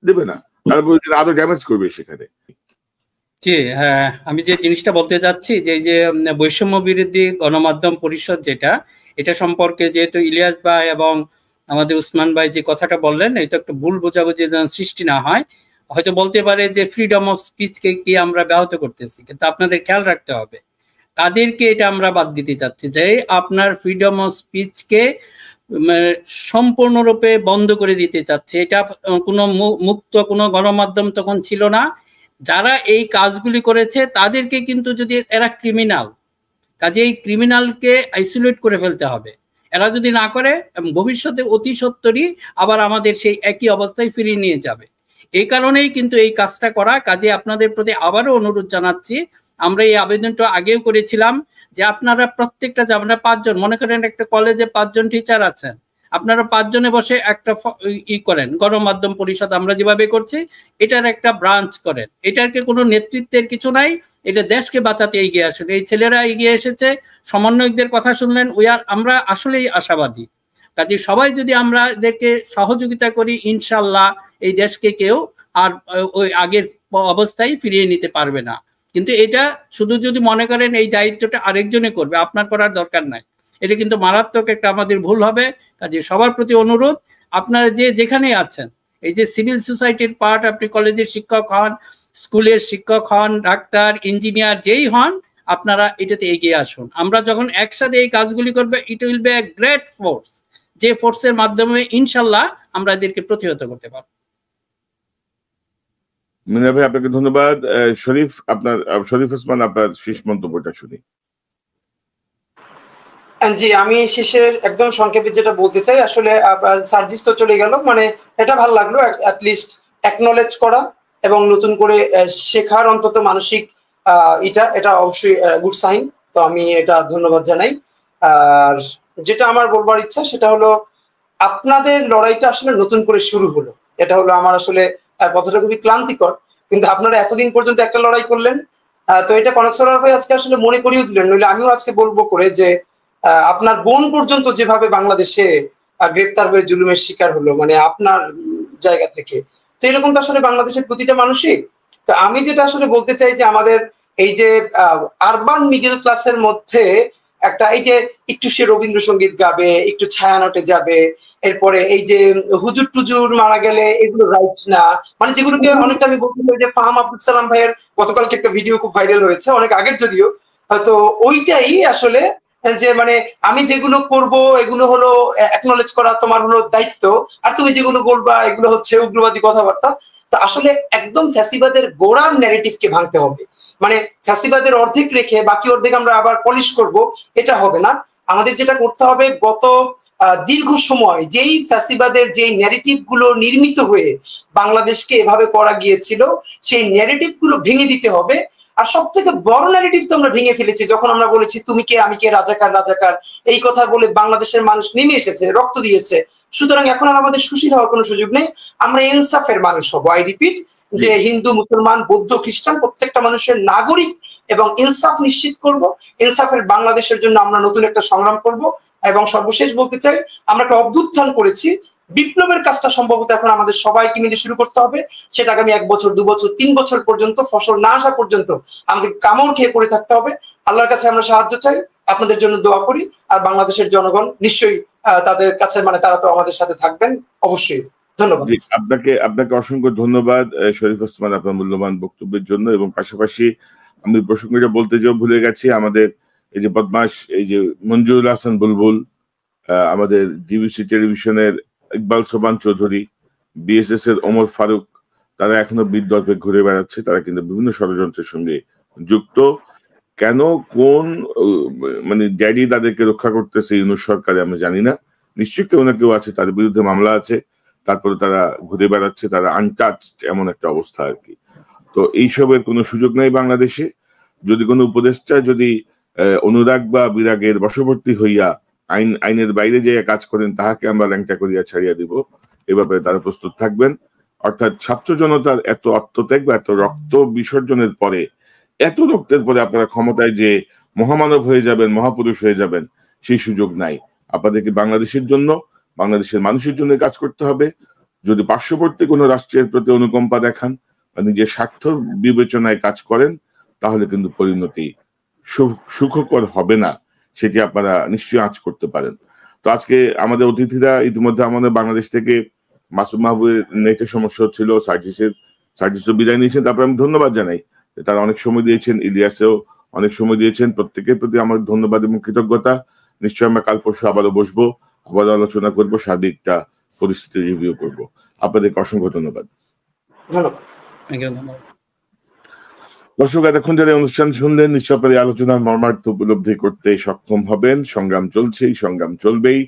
দেবে না, তারা আরো ড্যামেজ করবে সেখানে। জি, হ্যাঁ, আমি যে জিনিসটা বলতে যাচ্ছি যে এই যে বৈষম্য বিরোধী গণমাধ্যম পরিষদ যেটা, এটা সম্পর্কে যেহেতু ইলিয়াস ভাই এবং আমাদের উসমান ভাই যে কথাটা বললেন, এটা একটা ভুল বোঝাবুঝি যেন সৃষ্টি না হয়। হয়তো বলতে পারে যে ফ্রিডম অফ স্পিচকে কি আমরা ব্যাহত করতেছি, কিন্তু আপনাদের খেয়াল রাখতে হবে কাদেরকে এটা আমরা বাদ দিতে চাচ্ছি। যে আপনার ফ্রিডম অফ স্পিচকে সম্পূর্ণরূপে বন্ধ করে দিতে চাচ্ছে, এটা কোনো মুক্ত কোনো গণমাধ্যম তখন ছিল না। যারা এই কাজগুলি করেছে তাদেরকে কিন্তু, যদি এরা ক্রিমিনাল, কাজে এই ক্রিমিনালকে আইসোলেট করে ফেলতে হবে। এরা যদি না করে ভবিষ্যতে অতি সত্বরই আবার আমাদের সেই একই অবস্থায় ফিরিয়ে নিয়ে যাবে। এই কারণেই কিন্তু এই কাজটা করা। কাজে আপনাদের প্রতি আবারও অনুরোধ জানাচ্ছি, আমরা এই আবেদনটা আগেও করেছিলাম যে আপনারা প্রত্যেকটা, যে আমরা 5 জন, মনে করেন একটা কলেজে 5 জন টিচার আছেন, আপনারা 5 জনে বসে একটা করেন, গণমাধ্যম পরিষদ আমরা যেভাবে করছি এটার একটা ব্রাঞ্চ করেন। এটাকে কোনো নেতৃত্বের কিছু নাই, এটা দেশকে বাঁচাতে এগিয়ে আসেন। এই ছেলেরা এগিয়ে এসেছে, সমন্বয়কদের কথা শুনলেন, আমরা আসলেই আশাবাদী। কাজে সবাই যদি আমরা এদেরকে সহযোগিতা করি, ইনশাল্লাহ এই দেশকে কেউ আর ওই আগের অবস্থায় ফিরিয়ে নিতে পারবে না। কিন্তু এটা শুধু যদি মনে করেন এই দায়িত্বটা আরেকজনে করবে, আপনার করার দরকার নাই, এটা কিন্তু মারাত্মক একটা আমাদের ভুল হবে। কাজে সবার প্রতি অনুরোধ, আপনারা যে যেখানে আছেন, এই যে সিভিল সোসাইটির পার্ট, আপনি কলেজের শিক্ষক হন, স্কুলের শিক্ষক হন, ডাক্তার, ইঞ্জিনিয়ার, যেই হন, আপনারা এটাতে এগিয়ে আসুন। আমরা যখন একসাথে এই কাজগুলি করবো, it will B a great force, যে ফোর্সের মাধ্যমে ইনশাল্লাহ আমরা এদেরকে প্রতিহত করতে পারবো। মিনা ভাই আপনাকে ধন্যবাদ। শরীফ ওসমান, আপনার শেষ মন্তব্যটা শুনি। জি, আমি শেষের একদম সংক্ষেপে যেটা বলতে চাই, আসলে সার্জিস তো চলে গেল, মানে এটা ভালো লাগলো অ্যাটলিস্ট অ্যাকনলেজ করা এবং নতুন করে শেখার অন্তত মানসিক এটা অবশ্যই গুড সাইন। তো আমি এটা ধন্যবাদ জানাই। আর যেটা আমার বলবার ইচ্ছা সেটা হলো, আপনাদের লড়াইটা আসলে নতুন করে শুরু হলো। এটা হলো আমার আসলে কথাটা খুবই ক্লান্তিকর, কিন্তু আপনারা এতদিন পর্যন্ত একটা লড়াই করলেন। তো এটা কনক সরোয়ার ভাই আজকে আসলে মনে করিয়ে দিলেন, নইলে আমিও আজকে বলবো করে যে আপনার বোন পর্যন্ত যেভাবে বাংলাদেশে গ্রেফতার হয়ে জুলুমের শিকার হলো, মানে আপনার জায়গা থেকে, তো এরকম তো আসলে বাংলাদেশের প্রতিটা মানুষই। তো আমি যেটা আসলে বলতে চাই যে আমাদের এই যে আরবান মিডল ক্লাসের মধ্যে একটা, এই যে একটু সে রবীন্দ্রসঙ্গীত গাবে, একটু ছায়ানটে যাবে, এরপরে এই যে হুজুর টুজুর মারা গেলে এগুলো রাইট না, মানে যেগুলোকে অনেকটা আমি বলতে চাই যে ফাহাম আব্দুল সালাম ভাইয়ের গতকালকে একটা ভিডিও খুব ভাইরাল হয়েছে, অনেক আগের যদিও, তো ওইটাই আসলে যে মানে আমি যেগুলো করব এগুলো হলো অ্যাকনলেজ করা তোমার হলো দায়িত্ব, আর তুমি যেগুলো বলবা এগুলো হচ্ছে উগ্রবাদী কথাবার্তা। তো আসলে একদম ফ্যাসিবাদের গোড়ার ন্যারেটিভকে ভাঙতে হবে, মানে ফ্যাসিবাদের অর্ধেক রেখে বাকি অর্ধেক আমরা আবার পলিশ করব, এটা হবে না। আমাদের যেটা করতে হবে, গত দীর্ঘ সময় যেই ফ্যাসিবাদের যেই ন্যারেটিভ গুলো নির্মিত হয়ে বাংলাদেশকে এভাবে করা গিয়েছিল, সেই ন্যারেটিভ গুলো ভেঙে দিতে হবে। আর সব থেকে বড় ন্যারেটিভ তো আমরা ভেঙে ফেলেছি যখন আমরা বলেছি তুমি কে আমি কে, রাজাকার রাজাকার, এই কথা বলে বাংলাদেশের মানুষ নেমে এসেছে, রক্ত দিয়েছে। সুতরাং এখন আর আমাদের সুশীল হওয়ার কোনো সুযোগ নেই, আমরা ইনসাফের মানুষ হবো। আই রিপিট, যে হিন্দু, মুসলমান, বৌদ্ধ, খ্রিস্টান প্রত্যেকটা মানুষের নাগরিক এবং ইনসাফ নিশ্চিত করব। ইনসাফের বাংলাদেশের জন্য আমরা নতুন একটা সংগ্রাম করব। এবং সর্বশেষ বলতে চাই, আমরা একটা অভ্যুত্থান করেছি, বিপ্লবের কাজটা সম্ভবত এখন আমাদের সবাইকে মিলে শুরু করতে হবে। সেটা আগামী 1 বছর 2 বছর 3 বছর পর্যন্ত, ফসল না আসা পর্যন্ত আমাদের কামড় খেয়ে পড়ে থাকতে হবে। আল্লাহর কাছে আমরা সাহায্য চাই, আপনাদের জন্য দোয়া করি। আর বাংলাদেশের জনগণ নিশ্চয়ই তাদের কাছে, মানে তারা তো আমাদের সাথে থাকবেন অবশ্যই। ধন্যবাদ আপনাকে অসংখ্য ধন্যবাদ শরীফ ওসমান, আপনার মূল্যবান বক্তব্যের জন্য। এবং পাশাপাশি আমি প্রসঙ্গটা বলতে যেও ভুলে গেছি, আমাদের এই যে বদমাশ, এই যে মঞ্জুরুল হাসান বুলবুল, আমাদের ডিবিসি টেলিভিশনের ইকবাল সোবান চৌধুরী, বিএসএস এর ওমর ফারুক, তারা এখনো বিদ্যর্পে ঘুরে বেড়াচ্ছে। তারা কিন্তু বিভিন্ন ষড়যন্ত্রের সঙ্গে যুক্ত। কেন, কোন মানে ড্যাডি তাদেরকে রক্ষা করতেছে ইউনূস সরকারে আমি জানি না, নিশ্চয়ই কেউ না কেউ আছে, তার বিরুদ্ধে মামলা আছে, তারপরে তারা ঘুরে বেড়াচ্ছে, তারা আনটাচড, এমন একটা অবস্থা আর কি। তো এইসবের কোনো সুযোগ নাই বাংলাদেশে। যদি কোনো উপদেষ্টা যদি অনুরাগ বা বিরাগের বশবর্তী হইয়া আইনের বাইরে যে কাজ করেন, তাহাকে আমরা ল্যাংটা করিয়া ছাড়িয়া দিব, এ ব্যাপারে তারা প্রস্তুত থাকবেন। অর্থাৎ ছাত্র জনতার এত আত্মত্যাগ বা এত রক্ত বিসর্জনের পরে, এত রক্তের পরে আপনারা ক্ষমতায় যে মহামানব হয়ে যাবেন, মহাপুরুষ হয়ে যাবেন, সেই সুযোগ নাই। আপনাদেরকে বাংলাদেশের জন্য, বাংলাদেশের মানুষের জন্য কাজ করতে হবে। যদি পার্শ্ববর্তী কোনো রাষ্ট্রের প্রতি অনুকম্পা দেখান বা নিজের স্বার্থ বিবেচনায় কাজ করেন, তাহলে কিন্তু পরিণতি সুখকর হবে না, সেটি আপনারা নিশ্চয়ই আঁচ করতে পারেন। তো আজকে আমাদের অতিথিরা ইতিমধ্যে আমাদের বাংলাদেশ থেকে মাসুম মাহবুবের নেটের সমস্যা হচ্ছিল, সার্জিসও বিদায় নিয়েছেন, তারপরে আমি ধন্যবাদ জানাই। তারা অনেক সময় দিয়েছেন, ইলিয়াসেও অনেক সময় দিয়েছেন, প্রত্যেকের প্রতি আমার ধন্যবাদ এবং কৃতজ্ঞতা। নিশ্চয়ই আমরা কাল পরশু আবারও বসবো, আবারও আলোচনা করবো, সার্বিকটা পরিস্থিতি রিভিউ করবো। আপনাদেরকে অসংখ্য ধন্যবাদ। দর্শক, এতক্ষণ যারা অনুষ্ঠান শুনলেন, নিশ্চয় আপনার এই আলোচনার মর্মার্থ উপলব্ধি করতে সক্ষম হবেন। সংগ্রাম চলছেই, সংগ্রাম চলবেই,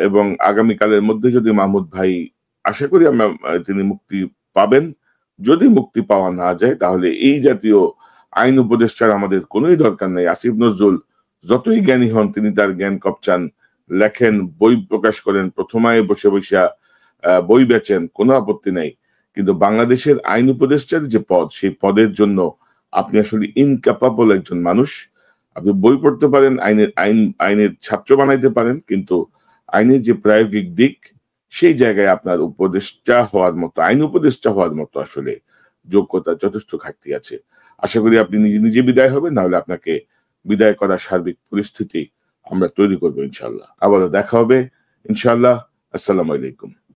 এবং আগামীকালের মধ্যে যদি মাহমুদ ভাই, আশা করি আমরা তিনি মুক্তি পাবেন। যদি মুক্তি পাওয়া না যায়, তাহলে এই জাতীয় আইন উপদেষ্টার আমাদের কোনোই দরকার নেই। আসিফ নজরুল যতই জ্ঞানী হন, তিনি তার জ্ঞান কপচান, লেখেন, বই প্রকাশ করেন, প্রথমায় বসে বসে বই বেচেন, কোনো আপত্তি নেই। কিন্তু বাংলাদেশের আইন উপদেষ্টার যে পদ, সেই পদের জন্য আপনি আসলে ইনক্যাপাবল একজন মানুষ। আপনি বই পড়তে পারেন, আইনের ছাত্র বানাইতে পারেন, কিন্তু আইনের যে প্রায়োগিক দিক, সেই জায়গায় আপনার উপদেষ্টা হওয়ার মতো, আইন উপদেষ্টা হওয়ার মতো আসলে যোগ্যতা যথেষ্ট ঘাটতি আছে। আশা করি আপনি নিজে নিজে বিদায় হবেন, নাহলে আপনাকে বিদায় করার সার্বিক পরিস্থিতি আমরা তৈরি করবো ইনশাল্লাহ। আবারও দেখা হবে ইনশাল্লাহ। আসসালামু আলাইকুম।